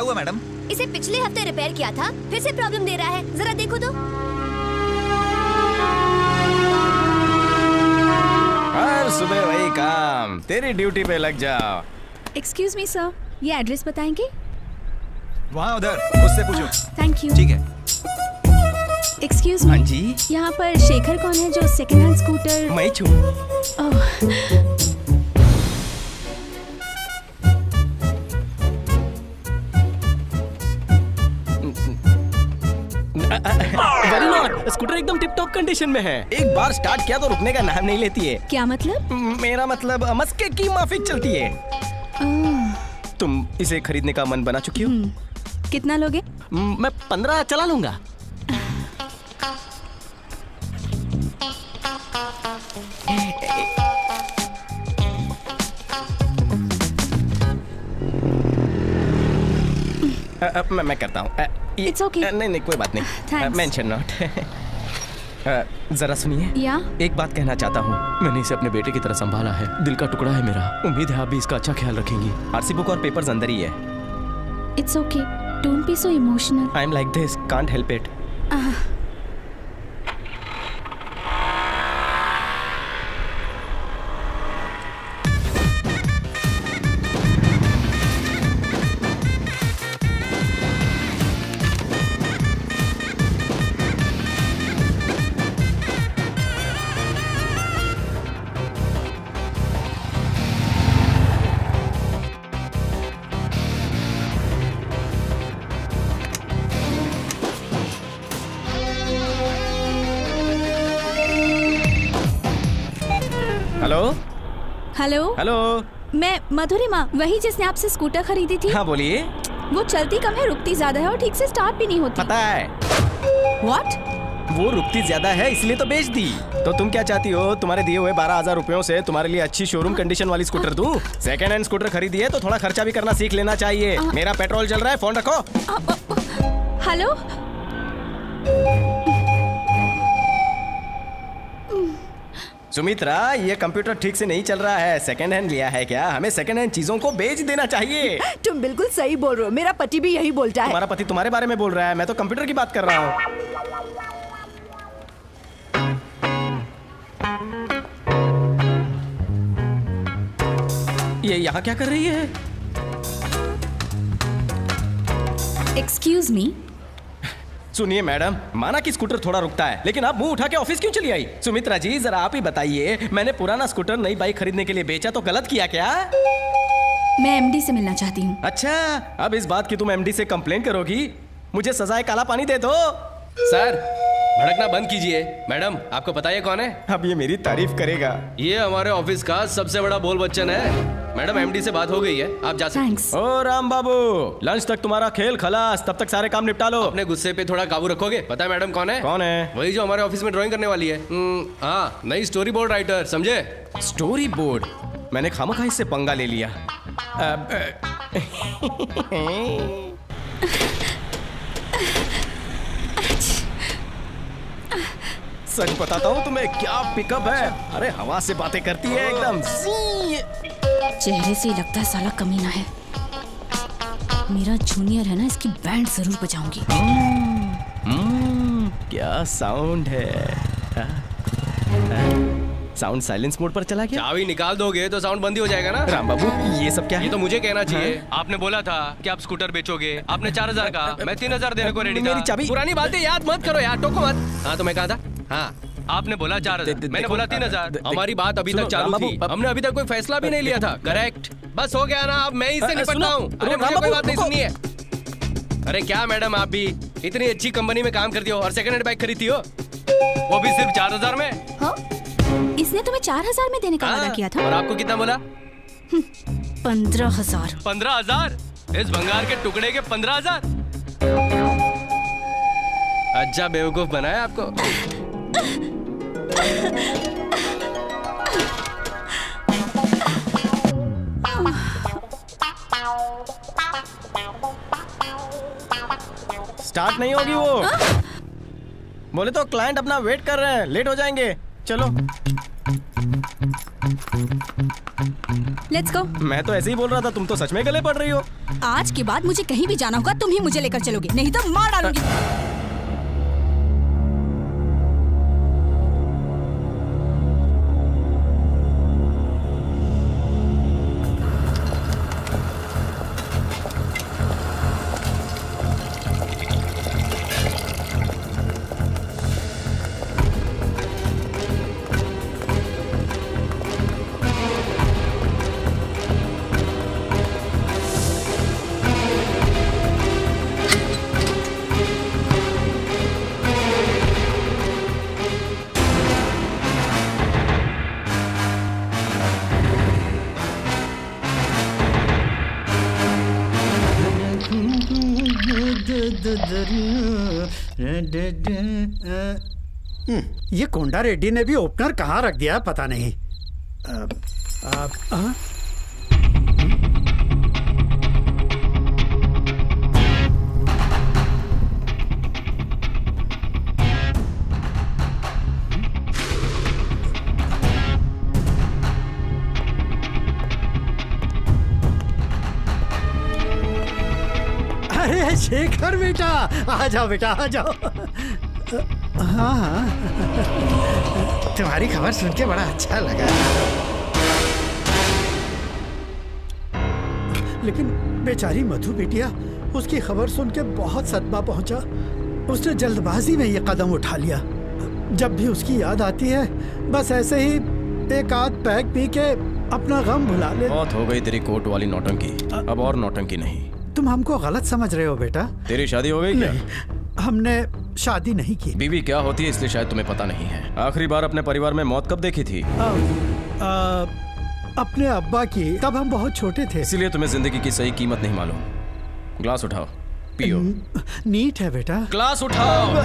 Speaker 12: हुआ मैडम?
Speaker 9: इसे पिछले हफ्ते रिपेयर किया था, फिर से प्रॉब्लम दे रहा है। जरा देखो तो।
Speaker 7: हर सुबह वही काम, तेरी ड्यूटी पे लग जाओ।
Speaker 10: एक्सक्यूज मी सर, ये एड्रेस बताएंगे?
Speaker 12: वहाँ उधर, उससे पूछो।
Speaker 10: Thank you.
Speaker 12: ठीक है।
Speaker 10: Excuse me.
Speaker 7: हाँ जी।
Speaker 10: यहाँ पर शेखर कौन है जो सेकंड हैंड स्कूटर?
Speaker 7: मैं छू।
Speaker 20: वेरी नॉट, स्कूटर एकदम टिप टॉप कंडीशन में है।
Speaker 7: एक बार स्टार्ट किया तो रुकने का नाम नहीं लेती है।
Speaker 10: क्या मतलब?
Speaker 7: मेरा मतलब मस्के की माफिक चलती है। तुम इसे खरीदने का मन बना चुकी हो?
Speaker 10: कितना लोगे?
Speaker 20: मैं 15 चला लूंगा।
Speaker 7: मैं करता हूँ।
Speaker 10: It's okay.
Speaker 7: नहीं कोई बात नहीं।
Speaker 10: Thanks.
Speaker 7: Mention not. जरा सुनिए।
Speaker 10: या?
Speaker 7: एक बात कहना चाहता हूँ।
Speaker 20: मैंने इसे अपने बेटे की तरह संभाला है, दिल का टुकड़ा है मेरा। उम्मीद है आप भी इसका अच्छा ख्याल रखेंगी।
Speaker 7: आरसी बुक और पेपर्स अंदर ही है।
Speaker 10: It's okay. Don't be so emotional.
Speaker 7: I'm like this. Can't help it. Hello
Speaker 10: hello
Speaker 7: hello.
Speaker 10: मैं मधुरिमा, वही जिसने आपसे स्कूटर खरीदी थी।
Speaker 7: हाँ बोलिए।
Speaker 10: वो चलती कम है, रुकती ज्यादा है और ठीक से स्टार्ट भी नहीं होती।
Speaker 7: पता है।
Speaker 10: What?
Speaker 7: वो रुकती ज्यादा है इसलिए तो बेच दी। तो तुम क्या चाहती हो? तुम्हारे दिए हुए 12,000 रुपयों से तुम्हारे लिए अच्छी शोरूम कंडीशन वाली स्कूटर दूं? सेकंड हैंड स्कूटर खरीदी है तो थोड़ा खर्चा भी करना सीख लेना चाहिए। मेरा पेट्रोल जल रहा है, फोन रखो।
Speaker 10: हेलो।
Speaker 7: सुमित्रा, ये कंप्यूटर ठीक से नहीं चल रहा है। सेकंड हैंड लिया है क्या? हमें सेकंड हैंड चीजों को बेच देना चाहिए।
Speaker 16: तुम बिल्कुल सही बोल रहे हो, मेरा पति भी यही बोलता है।
Speaker 7: तुम्हारा पति तुम्हारे बारे में बोल रहा है, मैं तो कंप्यूटर की बात कर रहा हूँ। ये यहाँ क्या कर रही है?
Speaker 10: Excuse me.
Speaker 7: सुनिए मैडम, माना कि स्कूटर थोड़ा रुकता है, लेकिन आप मुंह उठा के ऑफिस क्यों चली आई? सुमित्रा जी, जरा आप ही बताइए, मैंने पुराना स्कूटर नई बाइक खरीदने के लिए बेचा तो गलत किया क्या?
Speaker 10: मैं एमडी से मिलना चाहती हूँ।
Speaker 7: अच्छा, अब इस बात की तुम एमडी से कंप्लेन करोगी? मुझे सजाए काला पानी दे दो।
Speaker 5: सर, भड़कना बंद कीजिए। मैडम, आपको पता है कौन है?
Speaker 7: अब ये मेरी तारीफ करेगा।
Speaker 5: ये हमारे ऑफिस का सबसे बड़ा बोल बच्चन है। मैडम, एमडी से बात हो गई है, आप जा सकते हैं।
Speaker 7: ओ राम बाबू, लंच तक तुम्हारा खेल खलास, तब तक सारे काम निपटा लो।
Speaker 5: अपने गुस्से पे थोड़ा काबू रखोगे? पता है मैडम कौन है?
Speaker 7: कौन है?
Speaker 5: वही जो हमारे ऑफिस में ड्राइंग करने वाली है। हाँ, नई स्टोरी बोर्ड राइटर, समझे?
Speaker 7: Story board? मैंने खामखा इससे पंगा ले लिया। सच बताता हूँ तुम्हें, क्या पिकअप है। अरे हवा से बातें करती है एकदम।
Speaker 10: चेहरे से लगता है साला कमीना है। मेरा जूनियर है ना, इसकी बैंड जरूर बजाऊंगी।
Speaker 7: क्या साउंड है। साउंड साइलेंस मोड पर चला गया।
Speaker 5: चाबी निकाल दोगे तो साउंड बंद ही हो जाएगा ना।
Speaker 7: राम बाबू, ये सब क्या है?
Speaker 5: ये तो मुझे कहना चाहिए। आपने बोला था कि आप स्कूटर बेचोगे, आपने 4,000 का, मैं 3,000 देने को रेडी था।
Speaker 7: मेरी चाबी।
Speaker 5: पुरानी बातें याद मत करो यार, टोको मत। हाँ तो मैं कहा था, हाँ आपने बोला 4,000, मैंने बोला 3,000। हमारी बात अभी तक चालू थी, हमने अभी तक कोई फैसला भी नहीं लिया था। करेक्ट, बस हो गया ना, अब मैं ही से निपटता हूँ। अरे मुझे कोई बात नहीं सुनिए। अरे क्या मैडम, आप भी इतनी अच्छी कंपनी में काम करती हो और सेकंड हैंड बाइक खरीदती हो, वो भी सिर्फ 4,000 में।
Speaker 10: हाँ? इसने तुम्हें 4,000 में देने का वादा किया था।
Speaker 5: और आपको कितना बोला?
Speaker 10: 15,000।
Speaker 5: 15,000? इस भंगार के टुकड़े के 15,000? अच्छा बेवकूफ बनाया आपको।
Speaker 7: स्टार्ट नहीं होगी वो। बोले तो क्लाइंट अपना वेट कर रहे हैं, लेट हो जाएंगे। चलो।
Speaker 10: Let's go.
Speaker 7: मैं तो ऐसे ही बोल रहा था, तुम तो सच में गले पड़ रही हो।
Speaker 10: आज के बाद मुझे कहीं भी जाना होगा तुम ही मुझे लेकर चलोगे, नहीं तो मार डालूंगी।
Speaker 8: ये कोंडा रेड्डी ने भी ओपनर कहाँ रख दिया पता नहीं। अरे शेखर बेटा, आ जाओ बेटा, आ जाओ। हाँ, तुम्हारी खबर सुन के बड़ा अच्छा लगा, लेकिन बेचारी मधु बिटिया, उसकी खबर सुन के बहुत सदमा पहुंचा। उसने जल्दबाजी में ये कदम उठा लिया। जब भी उसकी याद आती है बस ऐसे ही एक आध पैक पी के अपना गम भुला ले।
Speaker 7: बहुत हो गई तेरी कोर्ट वाली नौटंकी, अब और नौटंकी नहीं।
Speaker 8: तुम हमको गलत समझ रहे हो बेटा।
Speaker 7: तेरी शादी हो गई क्या?
Speaker 8: हमने शादी नहीं की।
Speaker 7: बीवी क्या होती है इसलिए शायद तुम्हें पता नहीं है। आखिरी बार अपने परिवार में मौत कब देखी थी?
Speaker 8: अपने अब्बा की, तब हम बहुत छोटे थे।
Speaker 7: इसीलिए तुम्हें जिंदगी की सही कीमत नहीं मालूम। ग्लास उठाओ, पियो।
Speaker 8: नीट है बेटा।
Speaker 7: ग्लास उठाओ।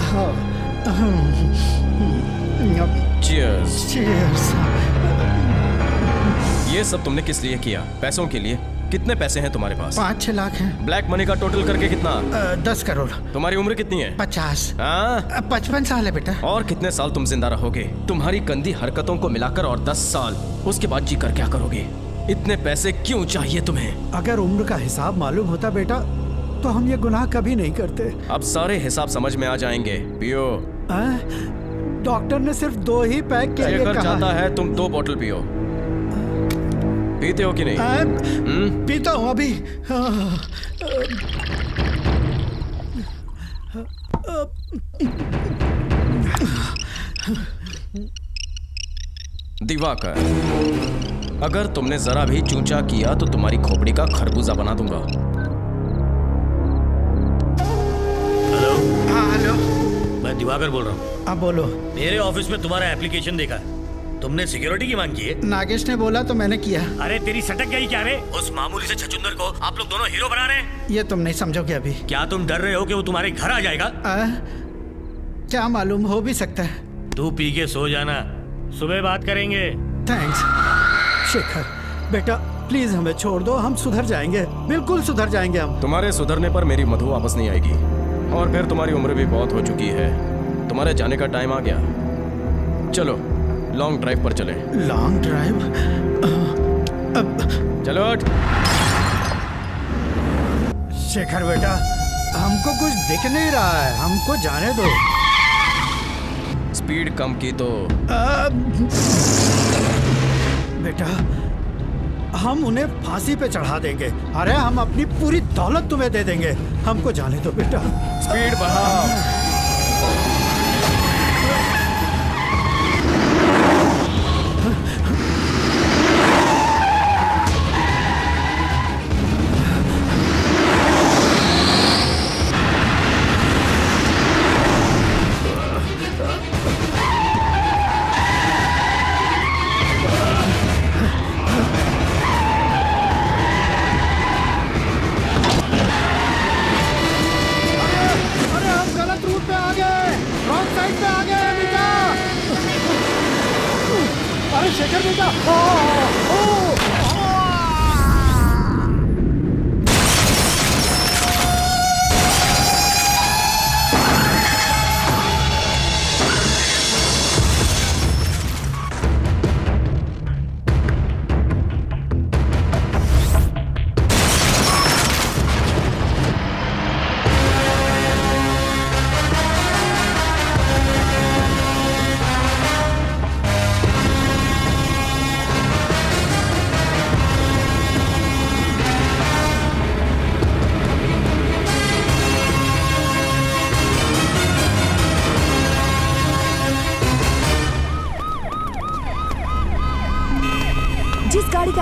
Speaker 7: चीयर्स।
Speaker 8: चीयर्स।
Speaker 7: ये सब तुमने किस लिए किया? पैसों के लिए? कितने पैसे हैं तुम्हारे पास?
Speaker 8: 5-6 लाख हैं।
Speaker 7: ब्लैक मनी का टोटल करके कितना?
Speaker 8: 10 करोड़।
Speaker 7: तुम्हारी उम्र कितनी है?
Speaker 8: 50। 55 साल है बेटा।
Speaker 7: और कितने साल तुम जिंदा रहोगे? तुम्हारी गंदी हरकतों को मिलाकर और 10 साल, उसके बाद जी कर क्या करोगे? इतने पैसे क्यों चाहिए तुम्हें?
Speaker 8: अगर उम्र का हिसाब मालूम होता बेटा तो हम ये गुनाह कभी नहीं करते।
Speaker 7: अब सारे हिसाब समझ में आ जाएंगे। पियो।
Speaker 8: डॉक्टर ने सिर्फ 2 ही पैक के लिए कहा
Speaker 7: चाहता है तुम 2 बोतल पियो। पीते हो कि नहीं?
Speaker 8: पीता हूँ अभी।
Speaker 7: दिवाकर, अगर तुमने जरा भी चूंचा किया तो तुम्हारी खोपड़ी का खरबूजा बना दूंगा।
Speaker 14: हेलो।
Speaker 8: हाँ हेलो।
Speaker 14: मैं दिवाकर बोल रहा हूँ।
Speaker 8: अब बोलो।
Speaker 14: मेरे ऑफिस में तुम्हारा एप्लीकेशन देखा है। तुमने सिक्योरिटी की मांग की है?
Speaker 8: नागेश ने बोला तो मैंने किया।
Speaker 14: अरे तेरी सटक गई क्या रे? उस मामूली से छछुंदर को आप लोग दोनों हीरो बना रहे हैं।
Speaker 8: ये तुम नहीं समझोगे अभी।
Speaker 14: क्या तुम डर रहे हो कि वो तुम्हारे घर आ जाएगा?
Speaker 8: क्या मालूम, हो भी सकता है।
Speaker 14: तू पी के सो जाना, सुबह बात करेंगे।
Speaker 8: थैंक्स शेखर बेटा, प्लीज हमें छोड़ दो, हम सुधर जाएंगे, बिल्कुल सुधर जाएंगे हम।
Speaker 7: तुम्हारे सुधरने पर मेरी मधु वापस नहीं आएगी, और फिर तुम्हारी उम्र भी बहुत हो चुकी है। तुम्हारे जाने का टाइम आ गया। चलो लॉन्ग ड्राइव पर चले।
Speaker 8: Long drive?
Speaker 7: चलो।
Speaker 8: शेखर बेटा, हमको कुछ दिख नहीं रहा है, हमको जाने दो।
Speaker 7: स्पीड कम की तो
Speaker 8: बेटा हम उन्हें फांसी पे चढ़ा देंगे। अरे हम अपनी पूरी दौलत तुम्हें दे देंगे, हमको जाने दो बेटा।
Speaker 7: स्पीड बढ़ाओ।
Speaker 8: शेखर बेटा,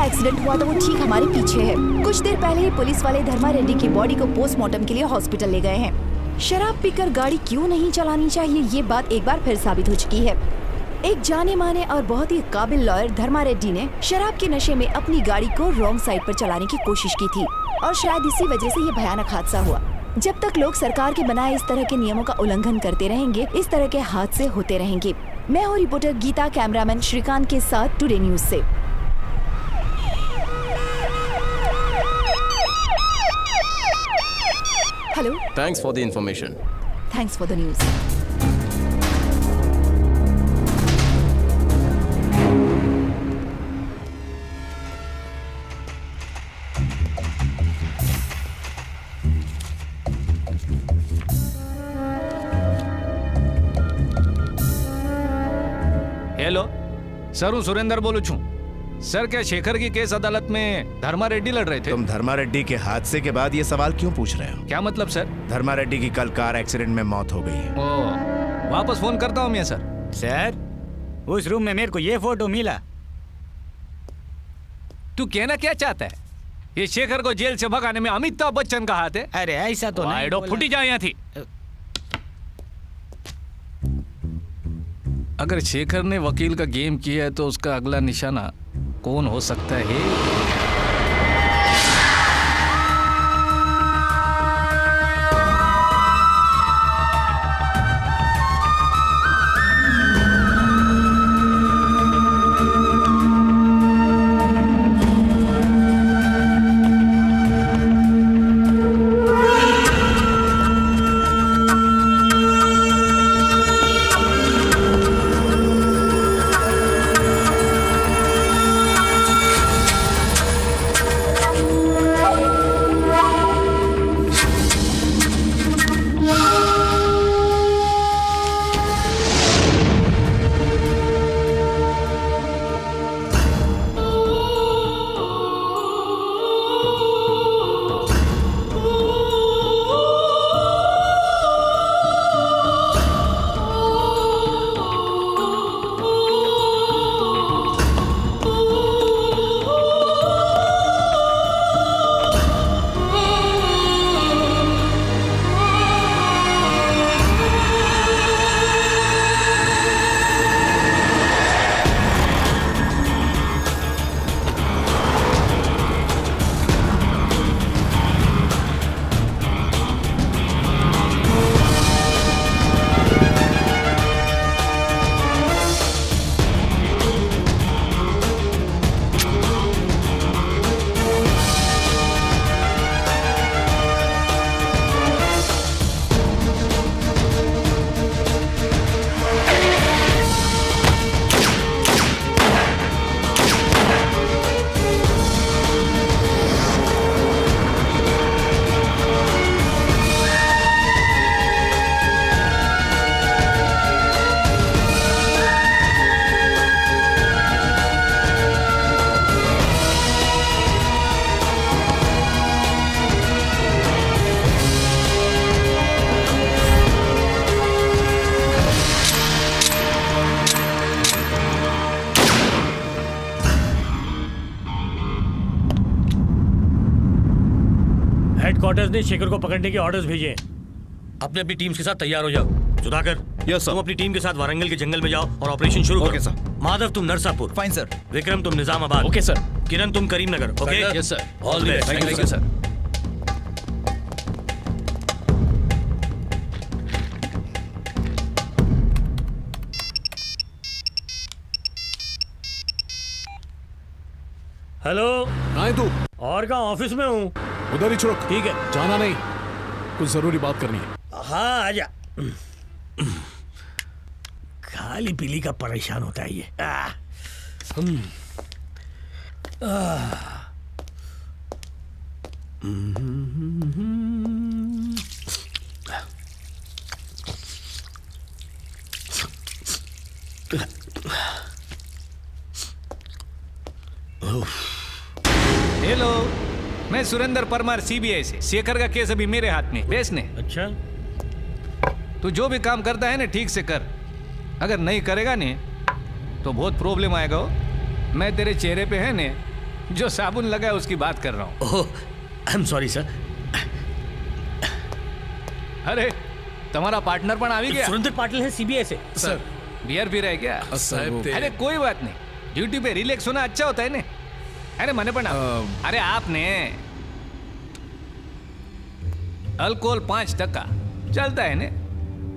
Speaker 16: का एक्सीडेंट हुआ था वो ठीक हमारे पीछे है। कुछ देर पहले ही पुलिस वाले धर्मा रेड्डी की बॉडी को पोस्टमार्टम के लिए हॉस्पिटल ले गए हैं। शराब पीकर गाड़ी क्यों नहीं चलानी चाहिए, ये बात एक बार फिर साबित हो चुकी है। एक जाने माने और बहुत ही काबिल लॉयर धर्मा रेड्डी ने शराब के नशे में अपनी गाड़ी को रॉन्ग साइड पर चलाने की कोशिश की थी और शायद इसी वजह से ये भयानक हादसा हुआ। जब तक लोग सरकार के बनाए इस तरह के नियमों का उल्लंघन करते रहेंगे, इस तरह के हादसे होते रहेंगे। मैं हूँ रिपोर्टर गीता, कैमरामैन श्रीकांत के साथ टुडे न्यूज से। Hello,
Speaker 7: thanks for the information.
Speaker 16: Thanks for the news.
Speaker 12: Hello sir, हूँ सुरेंद्र बोलू छू। सर, क्या शेखर की केस अदालत में धर्मा रेड्डी लड़ रहे थे?
Speaker 3: तुम धर्मा रेड्डी के हादसे के बाद ये सवाल क्यों पूछ रहे हो?
Speaker 12: क्या मतलब सर?
Speaker 3: धर्मा रेड्डी की कल कार एक्सीडेंट में मौत हो गई है।
Speaker 12: ओ, वापस फोन करता हूँ मैं सर।
Speaker 14: सर, उस रूम में मेरे को ये फोटो मिला।
Speaker 12: तू कहना क्या चाहता है? ये शेखर को जेल से भगाने में अमिताभ बच्चन का हाथ है?
Speaker 14: अरे ऐसा तो नहीं बोला।
Speaker 12: फुटी जाए यहाँ थी। अगर शेखर ने वकील का गेम किया है तो उसका अगला निशाना कौन हो सकता है?
Speaker 14: हेडक्वार्टर्स ने शेखर को पकड़ने के ऑर्डर्स भेजे।
Speaker 11: अपने अपनी टीम के साथ तैयार हो जाओ। Sudhakar, yes sir. तुम अपनी टीम के साथ वारंगल के जंगल में जाओ और ऑपरेशन शुरू करो।
Speaker 12: Okay sir.
Speaker 11: माधव, तुम नरसापुर।
Speaker 18: Fine sir.
Speaker 11: विक्रम, तुम निजामाबाद।
Speaker 20: Okay sir.
Speaker 11: किरण, तुम Karimnagar. Okay,
Speaker 20: yes sir.
Speaker 11: All the best.
Speaker 20: Thank you sir.
Speaker 14: Hello,
Speaker 1: कहाँ है तू?
Speaker 14: और कहाँ? ऑफिस में हूँ।
Speaker 1: उधर ही छुड़क।
Speaker 14: ठीक है।
Speaker 1: जाना नहीं, कुछ जरूरी बात करनी है।
Speaker 14: हाँ, आजा। खाली पीली का परेशान होता है ये।
Speaker 12: हेलो, मैं सुरेंद्र परमार, सीबीआई से। शेखर का केस अभी मेरे हाथ में। बेस ने।
Speaker 14: अच्छा,
Speaker 12: तू जो भी काम करता है ना ठीक से कर। अगर नहीं करेगा ने तो बहुत प्रॉब्लम आएगा। मैं तेरे चेहरे पे है ने
Speaker 14: जो साबुन लगा है उसकी बात कर रहा हूँ।
Speaker 11: ओह, आई एम सॉरी सर।
Speaker 14: अरे तुम्हारा पार्टनर पण आ गया।
Speaker 11: सुरेंद्र पाटिल है सीबीआई से।
Speaker 14: सर बियर पी रहे क्या? अरे कोई बात नहीं, ड्यूटी पे रिलैक्स होना अच्छा होता है ना। अरे मने पण अरे आपने अल्कोहल 5% चलता है ना,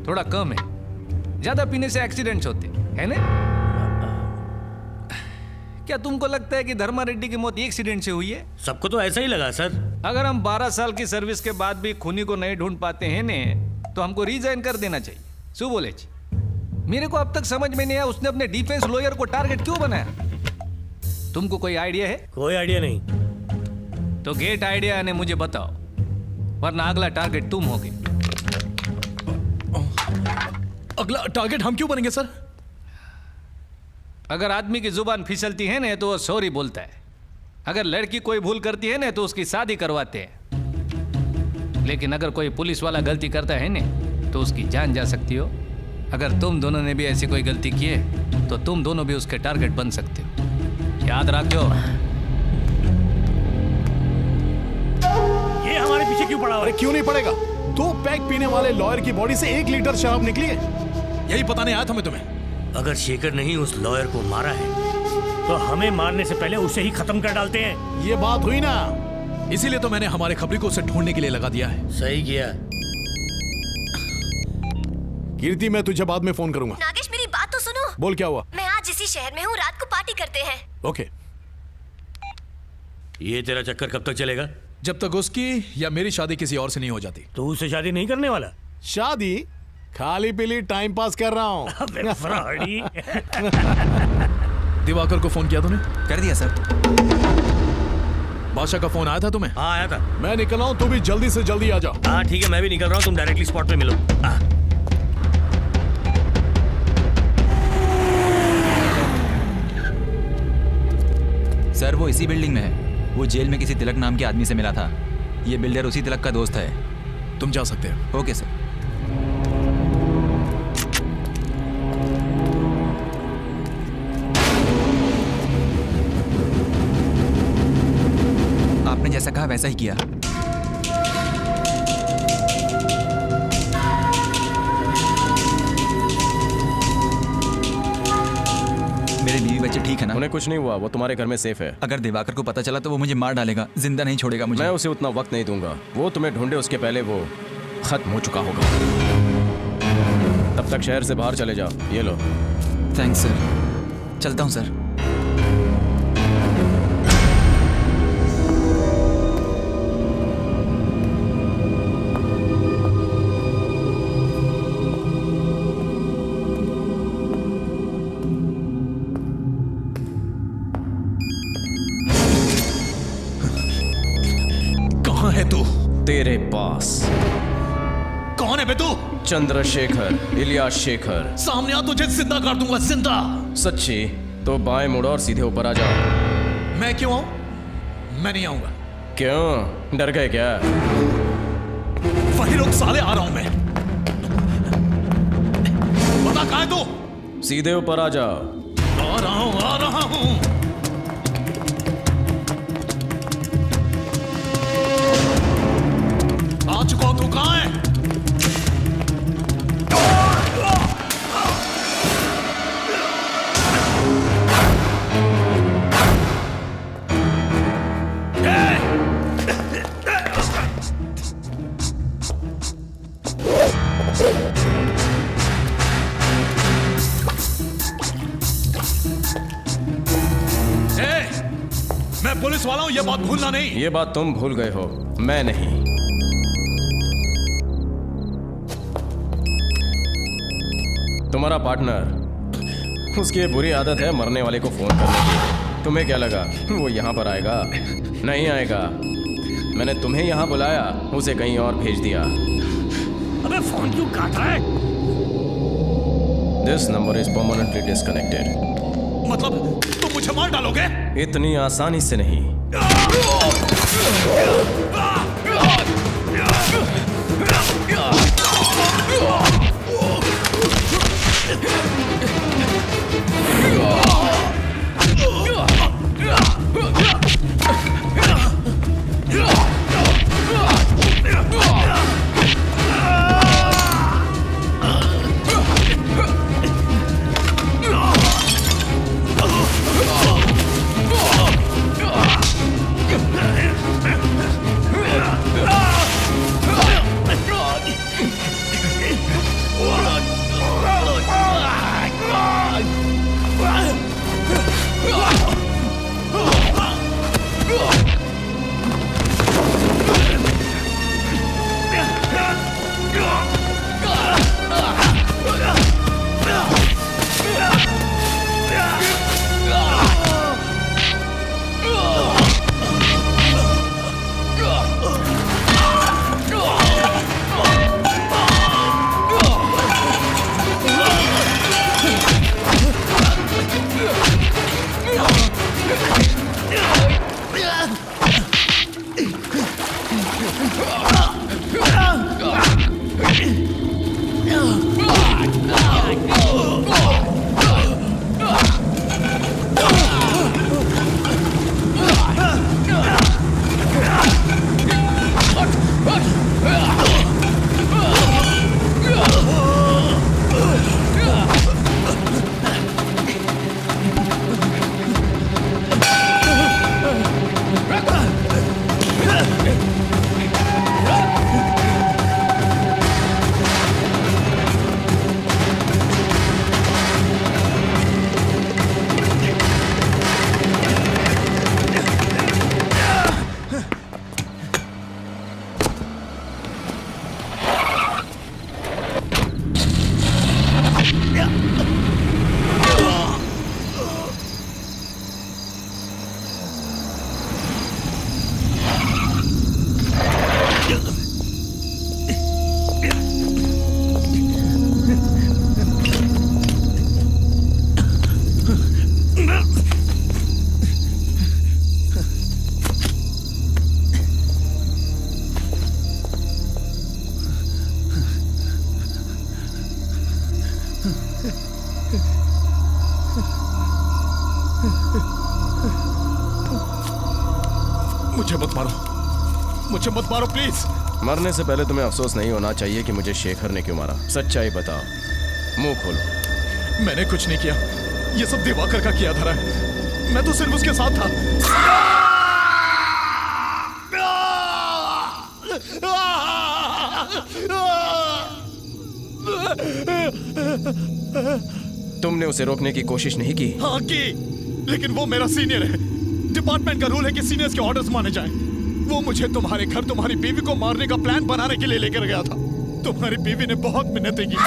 Speaker 14: थोड़ा कम है। ज्यादा पीने से एक्सीडेंट्स होते है ना। क्या तुमको लगता है कि धर्मा रेड्डी की मौत एक्सीडेंट से हुई है?
Speaker 11: सबको तो ऐसा ही लगा सर।
Speaker 14: अगर हम 12 साल की सर्विस के बाद भी खूनी को नहीं ढूंढ पाते हैं ने, तो हमको रिजाइन कर देना चाहिए। शू बोले जी? मेरे को अब तक समझ में नहीं आया उसने अपने डिफेंस लॉयर को टारगेट क्यों बनाया। तुमको कोई आइडिया है?
Speaker 11: कोई आइडिया नहीं।
Speaker 14: तो गेट आइडिया ने मुझे बताओ, वरना अगला टारगेट तुम होगे।
Speaker 1: अगला टारगेट हम क्यों बनेंगे सर?
Speaker 14: अगर आदमी की जुबान फिसलती है ना तो वो सॉरी बोलता है। अगर लड़की कोई भूल करती है ना तो उसकी शादी करवाते हैं। लेकिन अगर कोई पुलिस वाला गलती करता है ना तो उसकी जान जा सकती हो। अगर तुम दोनों ने भी ऐसी कोई गलती की है तो तुम दोनों भी उसके टारगेट बन सकते हो, याद रखो।
Speaker 11: ये हमारे पीछे क्यों पड़ा?
Speaker 1: अरे क्यों नहीं पड़ेगा? 2 पैक पीने वाले लॉयर की बॉडी से 1 लीटर शराब निकली है। यही पता नहीं आया था मैं तुम्हें।
Speaker 11: अगर शेखर नहीं उस लॉयर को मारा है तो हमें मारने से पहले उसे ही खत्म कर डालते हैं।
Speaker 1: ये बात हुई ना, इसीलिए तो मैंने हमारे खबरी को उसे ढूंढने के लिए लगा दिया है।
Speaker 11: सही किया।
Speaker 1: कीर्ति, मैं तुझे बाद में फोन करूंगा।
Speaker 9: नागेश मेरी बात तो सुनो।
Speaker 1: बोल, क्या हुआ?
Speaker 9: मैं आज इसी शहर में हूँ, रात को पार्टी करते हैं।
Speaker 1: ओके।
Speaker 11: ये तेरा चक्कर कब तक चलेगा?
Speaker 1: जब तक उसकी या मेरी शादी किसी और से नहीं हो जाती।
Speaker 11: तो उससे शादी नहीं करने वाला?
Speaker 1: शादी खाली पीली टाइम पास कर रहा हूँ। दिवाकर को फोन किया तूने?
Speaker 12: कर दिया सर।
Speaker 1: बादशाह का फोन आया था तुम्हें?
Speaker 11: हाँ आया था।
Speaker 1: मैं निकल रहा हूँ, तू भी जल्दी से जल्दी आ जा।
Speaker 11: हाँ ठीक है, मैं भी निकल रहा हूँ, तुम डायरेक्टली स्पॉट पे मिलो।
Speaker 12: सर वो इसी बिल्डिंग में है। वो जेल में किसी तिलक नाम के आदमी से मिला था। ये बिल्डर उसी तिलक का दोस्त है।
Speaker 1: तुम जा सकते हो।
Speaker 12: Okay sir. आपने जैसा कहा वैसा ही किया। मेरे बीवी बच्चे ठीक है ना?
Speaker 7: उन्हें कुछ नहीं हुआ, वो तुम्हारे घर में सेफ है।
Speaker 12: अगर दिवाकर को पता चला तो वो मुझे मार डालेगा, जिंदा नहीं छोड़ेगा मुझे।
Speaker 7: मैं उसे उतना वक्त नहीं दूंगा। वो तुम्हें ढूंढे उसके पहले वो खत्म हो चुका होगा। तब तक शहर से बाहर चले जाओ। ये लो।
Speaker 12: Thanks sir. चलता हूँ सर।
Speaker 1: है तू?
Speaker 7: तेरे पास।
Speaker 1: कौन है बे तू?
Speaker 7: चंद्रशेखर, इलियास शेखर।
Speaker 1: सामने आ, तुझे जिंदा कर दूंगा, जिंदा।
Speaker 7: सच्ची? तो बाएं मुड़ो और सीधे ऊपर आ जाओ।
Speaker 1: मैं क्यों आऊं? मैं नहीं आऊंगा।
Speaker 7: क्यों? डर गए क्या?
Speaker 1: वही लोग साले, आ रहा हूं मैं। बता कहां है तू?
Speaker 7: सीधे ऊपर आ जाओ।
Speaker 1: आ रहा हूं। आ चुका हूं, तू कहां है? मैं पुलिस वाला हूं, ये बात भूलना नहीं।
Speaker 7: ये बात तुम भूल गए हो, मैं नहीं। तुम्हारा पार्टनर, उसकी ये बुरी आदत है मरने वाले को फोन करने की। तुम्हें क्या लगा वो यहाँ पर आएगा? नहीं आएगा। मैंने तुम्हें यहाँ बुलाया, उसे कहीं और भेज दिया।
Speaker 11: अबे फोन क्यों काट रहा है?
Speaker 7: This number is permanently disconnected.
Speaker 1: मतलब तुम मुझे मार डालोगे?
Speaker 7: इतनी आसानी से नहीं।
Speaker 1: मुझे मत मारो, मुझे मत मारो प्लीज।
Speaker 7: मरने से पहले तुम्हें अफसोस नहीं होना चाहिए कि मुझे शेखर ने क्यों मारा। सच्चाई बताओ, मुंह खोलो।
Speaker 1: मैंने कुछ नहीं किया, ये सब दिवाकर का किया धरा है। मैं तो सिर्फ उसके साथ था।
Speaker 7: तुमने उसे रोकने की कोशिश नहीं की?
Speaker 1: हाँ की, लेकिन वो मेरा सीनियर है। डिपार्टमेंट का रूल है कि सीनियर्स के ऑर्डर्स माने जाएं। वो मुझे तुम्हारे घर तुम्हारी बीवी को मारने का प्लान बनाने के लिए लेकर गया था। तुम्हारी बीवी ने बहुत मिन्नतें की।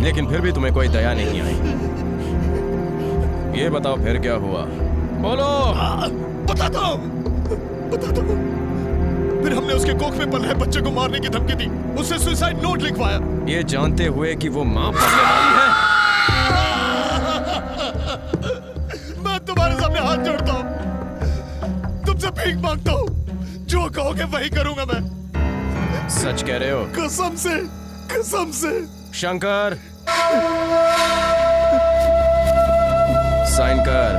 Speaker 7: लेकिन फिर भी तुम्हें कोई दया नहीं आई। ये बताओ फिर क्या हुआ? बोलो।
Speaker 1: बताता हूँ। फिर हमने उसके कोख में पल रहे बच्चे को मारने की धमकी दी, उससे सुसाइड नोट लिखवाया,
Speaker 7: ये जानते हुए कि वो मां बनने वाली है।
Speaker 1: मैं तुम्हारे सामने हाथ जोड़ता हूँ, तुमसे भीख मांगता हूँ, जो कहोगे वही करूंगा मैं।
Speaker 7: सच कह रहे हो?
Speaker 1: कसम से, कसम से।
Speaker 7: शंकर, साइन कर।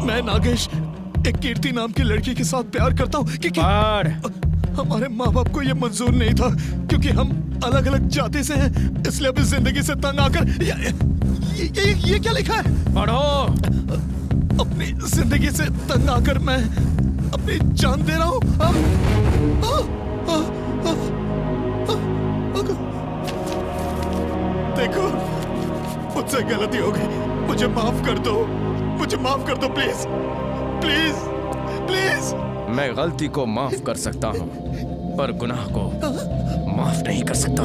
Speaker 1: मैं नागेश एक कीर्ति नाम की लड़की के साथ प्यार करता हूँ कि हमारे माँ बाप को ये मंजूर नहीं था, क्योंकि हम अलग अलग जाति से हैं, इसलिए अभी जिंदगी से तंग आकर ये क्या लिखा है?
Speaker 7: पढ़ो।
Speaker 1: अपनी जिंदगी से तंग आकर मैं अपनी जान दे रहा हूँ। देखो, मुझसे गलती हो गई, मुझे माफ कर दो, मुझे माफ कर दो प्लीज, प्लीज, प्लीज।
Speaker 7: मैं गलती को माफ कर सकता हूँ, पर गुनाह को माफ नहीं कर सकता।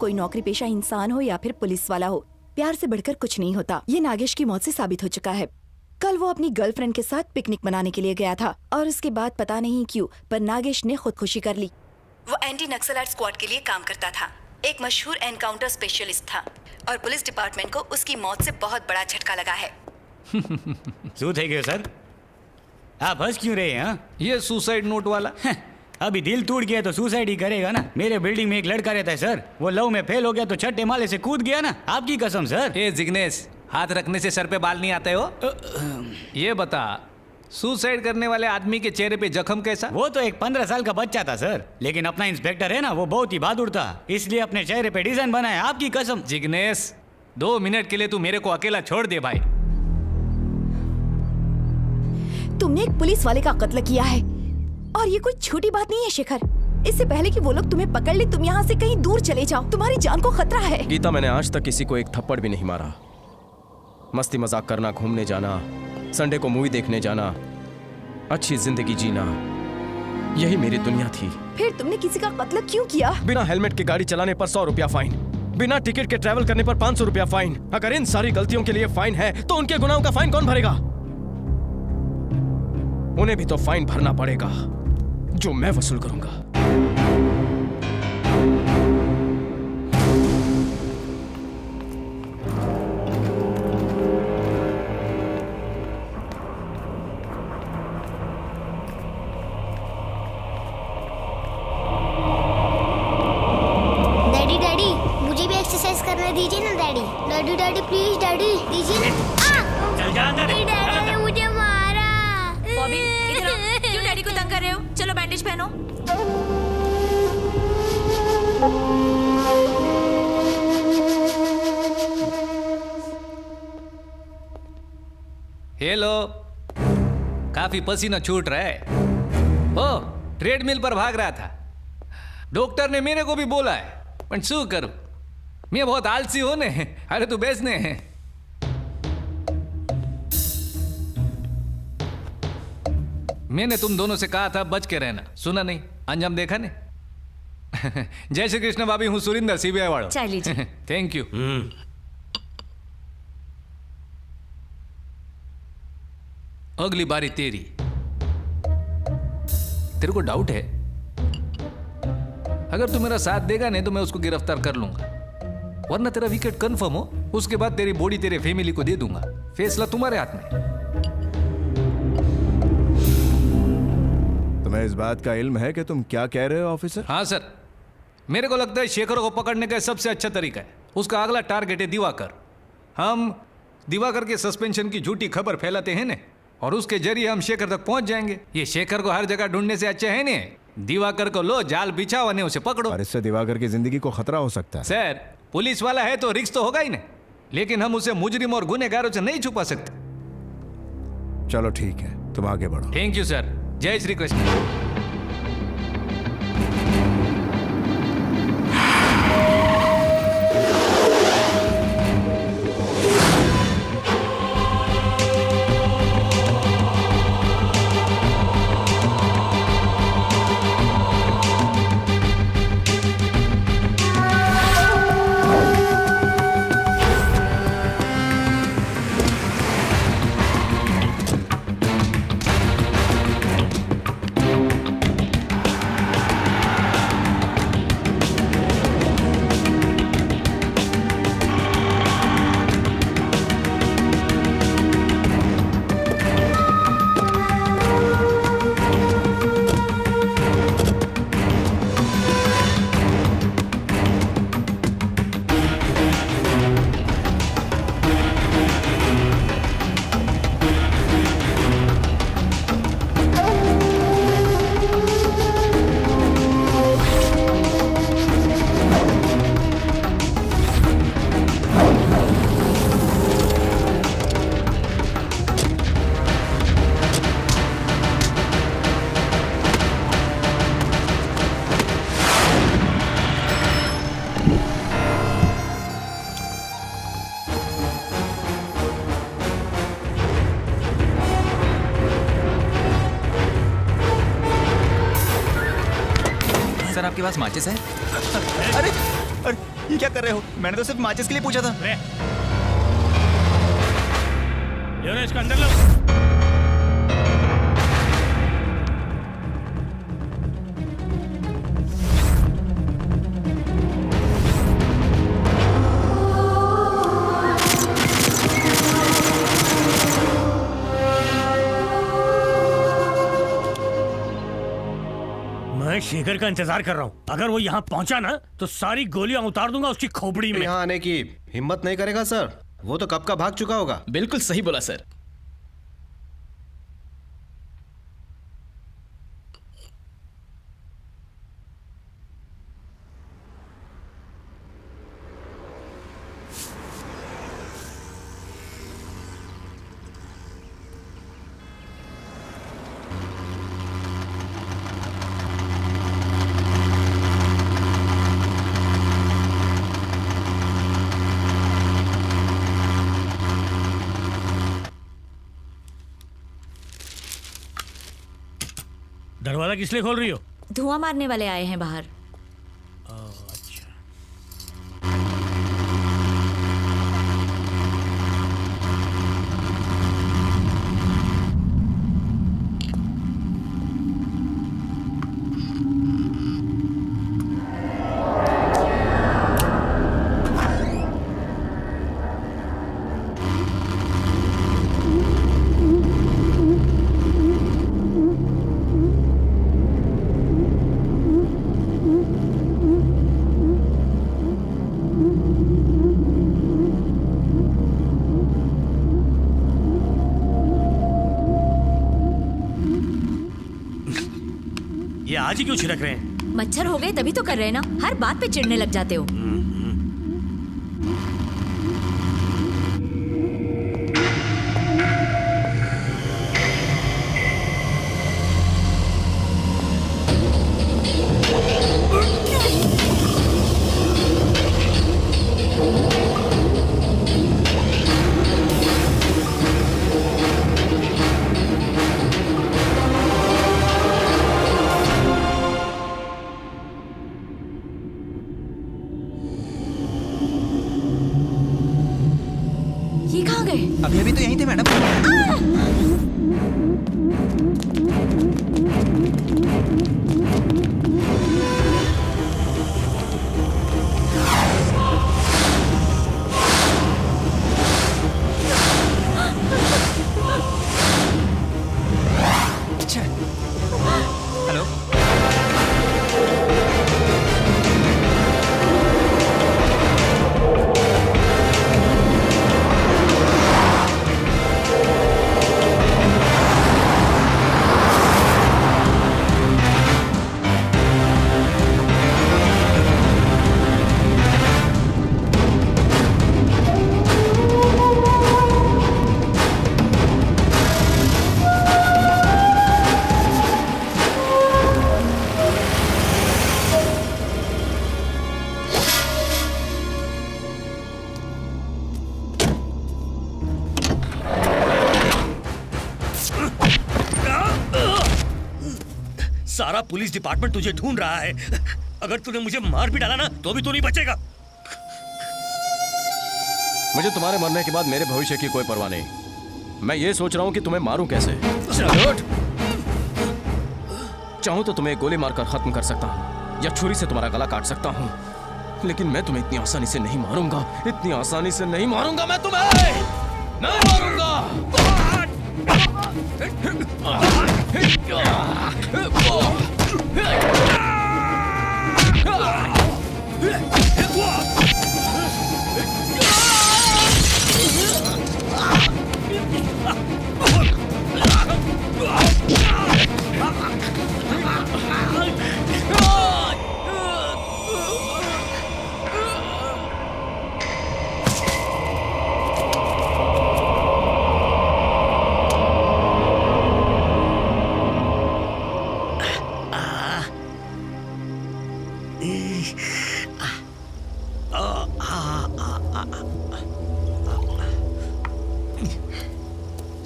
Speaker 16: कोई नौकरी पेशा इंसान हो या फिर पुलिस वाला हो, प्यार से बढ़कर कुछ नहीं होता। ये नागेश की मौत से साबित हो चुका है। कल वो अपनी गर्लफ्रेंड के साथ पिकनिक मनाने के लिए गया था और उसके बाद पता नहीं क्यों पर नागेश ने खुदकुशी कर ली। वो एंटी नक्सलाइट स्क्वाड के लिए काम करता था, एक मशहूर एनकाउंटर स्पेशलिस्ट था और पुलिस डिपार्टमेंट को उसकी मौत से बहुत बड़ा झटका लगा है।
Speaker 14: શું થઈ ગયું સર? आप हंस क्यों रहे हैं? ये सुसाइड नोट वाला अभी दिल टूट गया तो सुसाइड ही करेगा ना। मेरे बिल्डिंग में एक लड़का रहता है सर, वो लव में फेल हो गया तो छठे माले से कूद गया ना। आपकी कसम सर।
Speaker 12: ए जिग्नेश, हाथ रखने से सर पे बाल नहीं आते हो? ये बता, सुसाइड करने वाले आदमी के चेहरे पे जख्म कैसा?
Speaker 14: वो तो एक 15 साल का बच्चा था सर, लेकिन अपना इंस्पेक्टर है ना, वो बहुत ही बहादुर था, इसलिए अपने चेहरे पे डिजाइन बनाया। आपकी कसम।
Speaker 12: जिग्नेश, 2 मिनट के लिए तू मेरे को अकेला छोड़ दे भाई।
Speaker 16: तुमने एक पुलिस वाले का कत्ल किया है और ये कोई छोटी बात नहीं है शेखर। इससे पहले कि वो लोग तुम्हें पकड़ ले, तुम यहाँ से कहीं दूर चले जाओ, तुम्हारी जान को खतरा है।
Speaker 7: गीता, मैंने आज तक किसी को एक थप्पड़ भी नहीं मारा। मस्ती मजाक करना, घूमने जाना, संडे को मूवी देखने जाना, अच्छी जिंदगी जीना, यही मेरी दुनिया थी।
Speaker 16: फिर तुमने किसी का कत्ल क्यों किया?
Speaker 7: बिना हेलमेट के गाड़ी चलाने पर 100 रुपया फाइन, बिना टिकट के ट्रैवल करने पर 500 रुपया फाइन। अगर इन सारी गलतियों के लिए फाइन है तो उनके गुनाहों का फाइन कौन भरेगा? उन्हें भी तो फाइन भरना पड़ेगा, जो मैं वसूल करूंगा।
Speaker 9: डैडी डैडी प्लीज डैडी दीजिए ना।
Speaker 11: चल जा अंदर।
Speaker 9: डैडी ने मुझे मारा।
Speaker 10: बॉबी इधर आओ। क्यों डैडी को तंग कर रहे हो? चलो बैंडेज पहनो।
Speaker 12: हेलो, काफी पसीना छूट रहा है। ओ, ट्रेडमिल पर भाग रहा था। डॉक्टर ने मेरे को भी बोला है, पर शू करूं, मैं बहुत आलसी हूं ने। अरे तू बेचने हैं। मैंने तुम दोनों से कहा था बच के रहना, सुना नहीं, अंजाम देखा ने। जय श्री कृष्ण भाभी, हूं सुरिंदर सीबीआई वालों।
Speaker 10: चाय लीजिए।
Speaker 12: Thank you. अगली बारी तेरी। तेरे को डाउट है? अगर तू मेरा साथ देगा नहीं तो मैं उसको गिरफ्तार कर लूंगा, वरना तेरा विकेट कंफर्म हो, उसके बाद तेरी बॉडी तेरे फैमिली को दे दूंगा। फैसला तुम्हारे हाथ में।
Speaker 3: तुम्हें इस बात का इल्म है कि तुम क्या कह रहे हो ऑफिसर?
Speaker 12: हाँ सर, मेरे को लगता है शेखर को पकड़ने का सबसे अच्छा तरीका है, उसका अगला टारगेट है दिवाकर। हम दिवाकर के सस्पेंशन की झूठी खबर फैलाते हैं ना, और उसके जरिए हम शेखर तक पहुंच जाएंगे। ये शेखर को हर जगह ढूंढने से अच्छा है नहीं, दिवाकर को लो, जाल बिछाओ ने उसे पकड़ो।
Speaker 3: और इससे दिवाकर की जिंदगी को खतरा हो सकता है।
Speaker 12: सर, पुलिस वाला है तो रिस्क तो होगा ही ना, लेकिन हम उसे मुजरिम और गुनहगारों से नहीं छुपा सकते।
Speaker 3: चलो ठीक है, तुम आगे बढ़ो।
Speaker 12: Thank you sir. जय श्री कृष्ण। सर आपके पास माचिस है?
Speaker 21: अरे अरे ये क्या कर रहे हो? मैंने तो सिर्फ माचिस के लिए पूछा था।
Speaker 11: इसका अंदर लो। मैं शेखर का इंतजार कर रहा हूँ। अगर वो यहाँ पहुँचा ना तो सारी गोलियां उतार दूंगा उसकी खोपड़ी में।
Speaker 4: यहाँ आने की हिम्मत नहीं करेगा सर, वो तो कब का भाग चुका होगा।
Speaker 20: बिल्कुल सही बोला सर।
Speaker 11: दरवाजा किस लिए खोल रही हो?
Speaker 10: धुआं मारने वाले आए हैं बाहर।
Speaker 11: ये आज ही क्यों छिड़क रहे हैं?
Speaker 17: मच्छर हो गए तभी तो कर रहे हैं ना, हर बात पे चिढ़ने लग जाते हो।
Speaker 21: अभी तो यहीं थे मैडम। हेलो।
Speaker 11: सारा पुलिस डिपार्टमेंट तुझे ढूंढ रहा है। अगर तूने मुझे मार भी डाला ना तो भी तू नहीं बचेगा।
Speaker 7: मुझे तुम्हारे मरने के बाद मेरे भविष्य की कोई परवाह नहीं। मैं ये सोच रहा हूँ कि तुम्हें मारूं कैसे। चाहूं तो तुम्हें गोली मारकर खत्म कर सकता हूँ या छुरी से तुम्हारा गला काट सकता हूँ, लेकिन मैं तुम्हें इतनी आसानी से नहीं मारूंगा। इतनी आसानी से नहीं मारूंगा मैं तुम्हें, नहीं मारूंगा।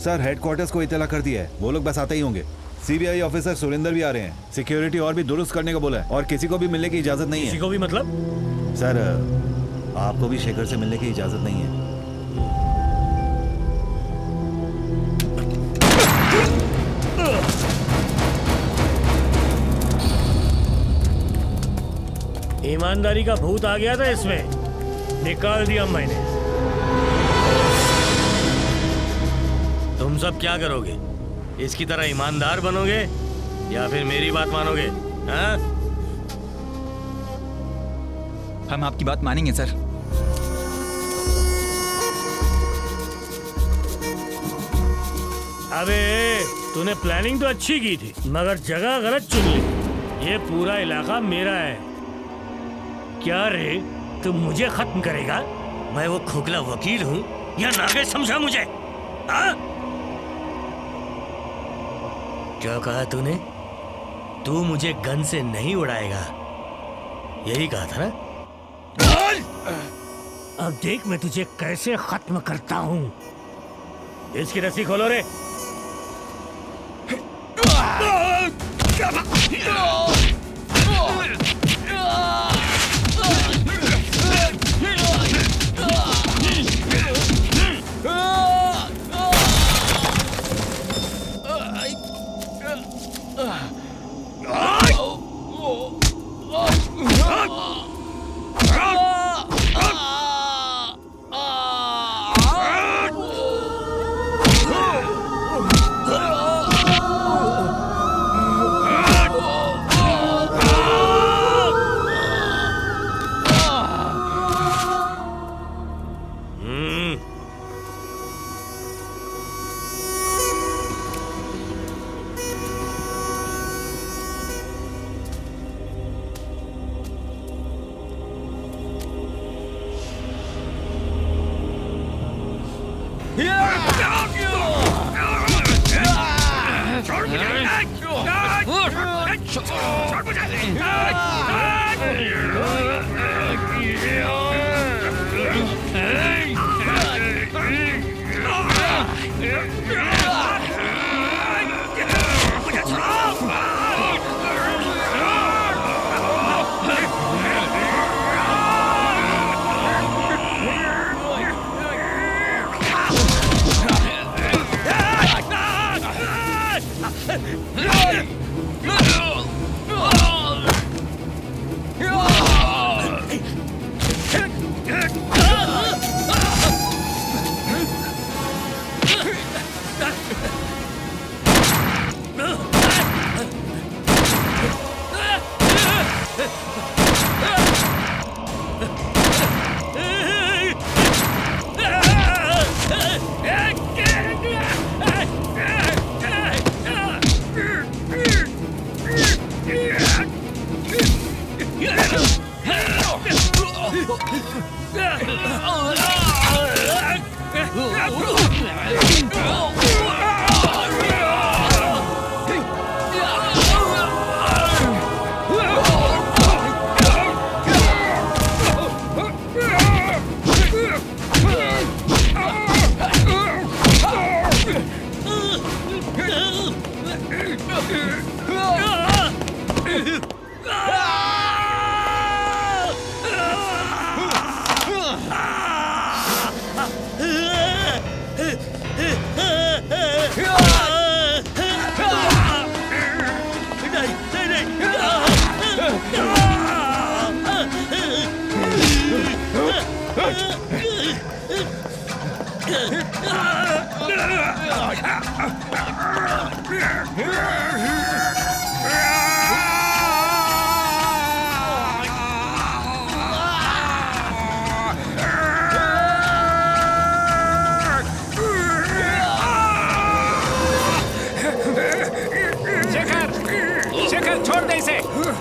Speaker 15: सर हेडक्वार्टर्स को इत्तला कर दिया है, वो लोग बस आते ही होंगे। सीबीआई ऑफिसर सुरेंद्र भी आ रहे हैं। सिक्योरिटी और भी दुरुस्त करने को बोला है और किसी को भी मिलने की इजाजत नहीं है।
Speaker 11: किसी को भी मतलब?
Speaker 15: सर आपको भी शेखर से मिलने की इजाजत नहीं है।
Speaker 11: ईमानदारी का भूत आ गया था इसमें, निकाल दिया मैंने। तुम सब क्या करोगे? इसकी तरह ईमानदार बनोगे या फिर मेरी बात मानोगे? हाँ?
Speaker 21: हम आपकी बात मानेंगे सर।
Speaker 11: अबे तूने प्लानिंग तो अच्छी की थी मगर जगह गलत चुन ली। ये पूरा इलाका मेरा है। क्या रे तू मुझे खत्म करेगा? मैं वो खोखला वकील हूँ या नागे समझा मुझे? हाँ? क्या कहा तूने? तू मुझे गन से नहीं उड़ाएगा, यही कहा था ना? अब देख मैं तुझे कैसे खत्म करता हूँ। इसकी रस्सी खोलो रे।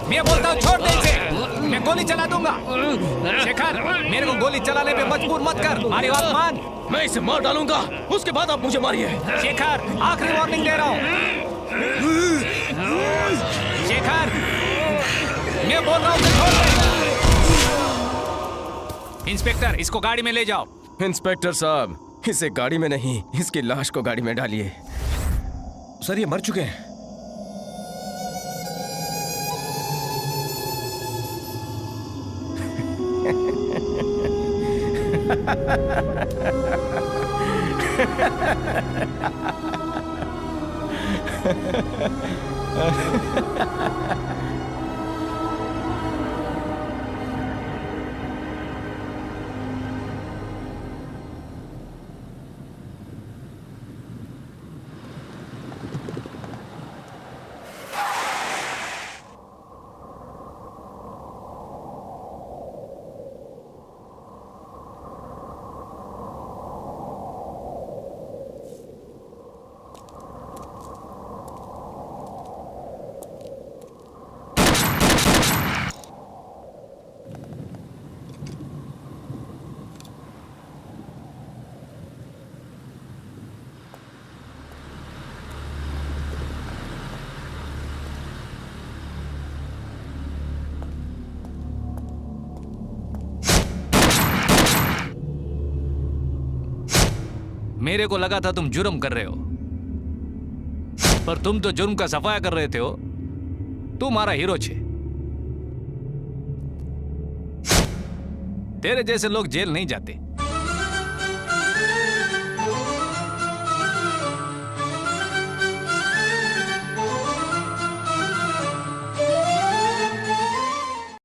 Speaker 12: मैं बोलता हूँ छोड़ दे इसे, मैं गोली चला दूंगा। शेखर, मेरे को गोली चलाने पे मजबूर मत कर, हमारी बात मान।
Speaker 20: मैं इसे मार डालूंगा, उसके बाद आप मुझे मारिए।
Speaker 12: शेखर, आखिरी वार्निंग दे रहा हूँ। शेखर, मैं बोल रहा हूँ छोड़ दे। इंस्पेक्टर, इसको गाड़ी में ले जाओ।
Speaker 7: इंस्पेक्टर साहब, इसे गाड़ी में नहीं, इसकी लाश को गाड़ी में डालिए।
Speaker 6: सर, ये मर चुके हैं।
Speaker 12: मेरे को लगा था तुम जुर्म कर रहे हो, पर तुम तो जुर्म का सफाया कर रहे थे हो। तू हमारा हीरो छे। तेरे जैसे लोग जेल नहीं जाते।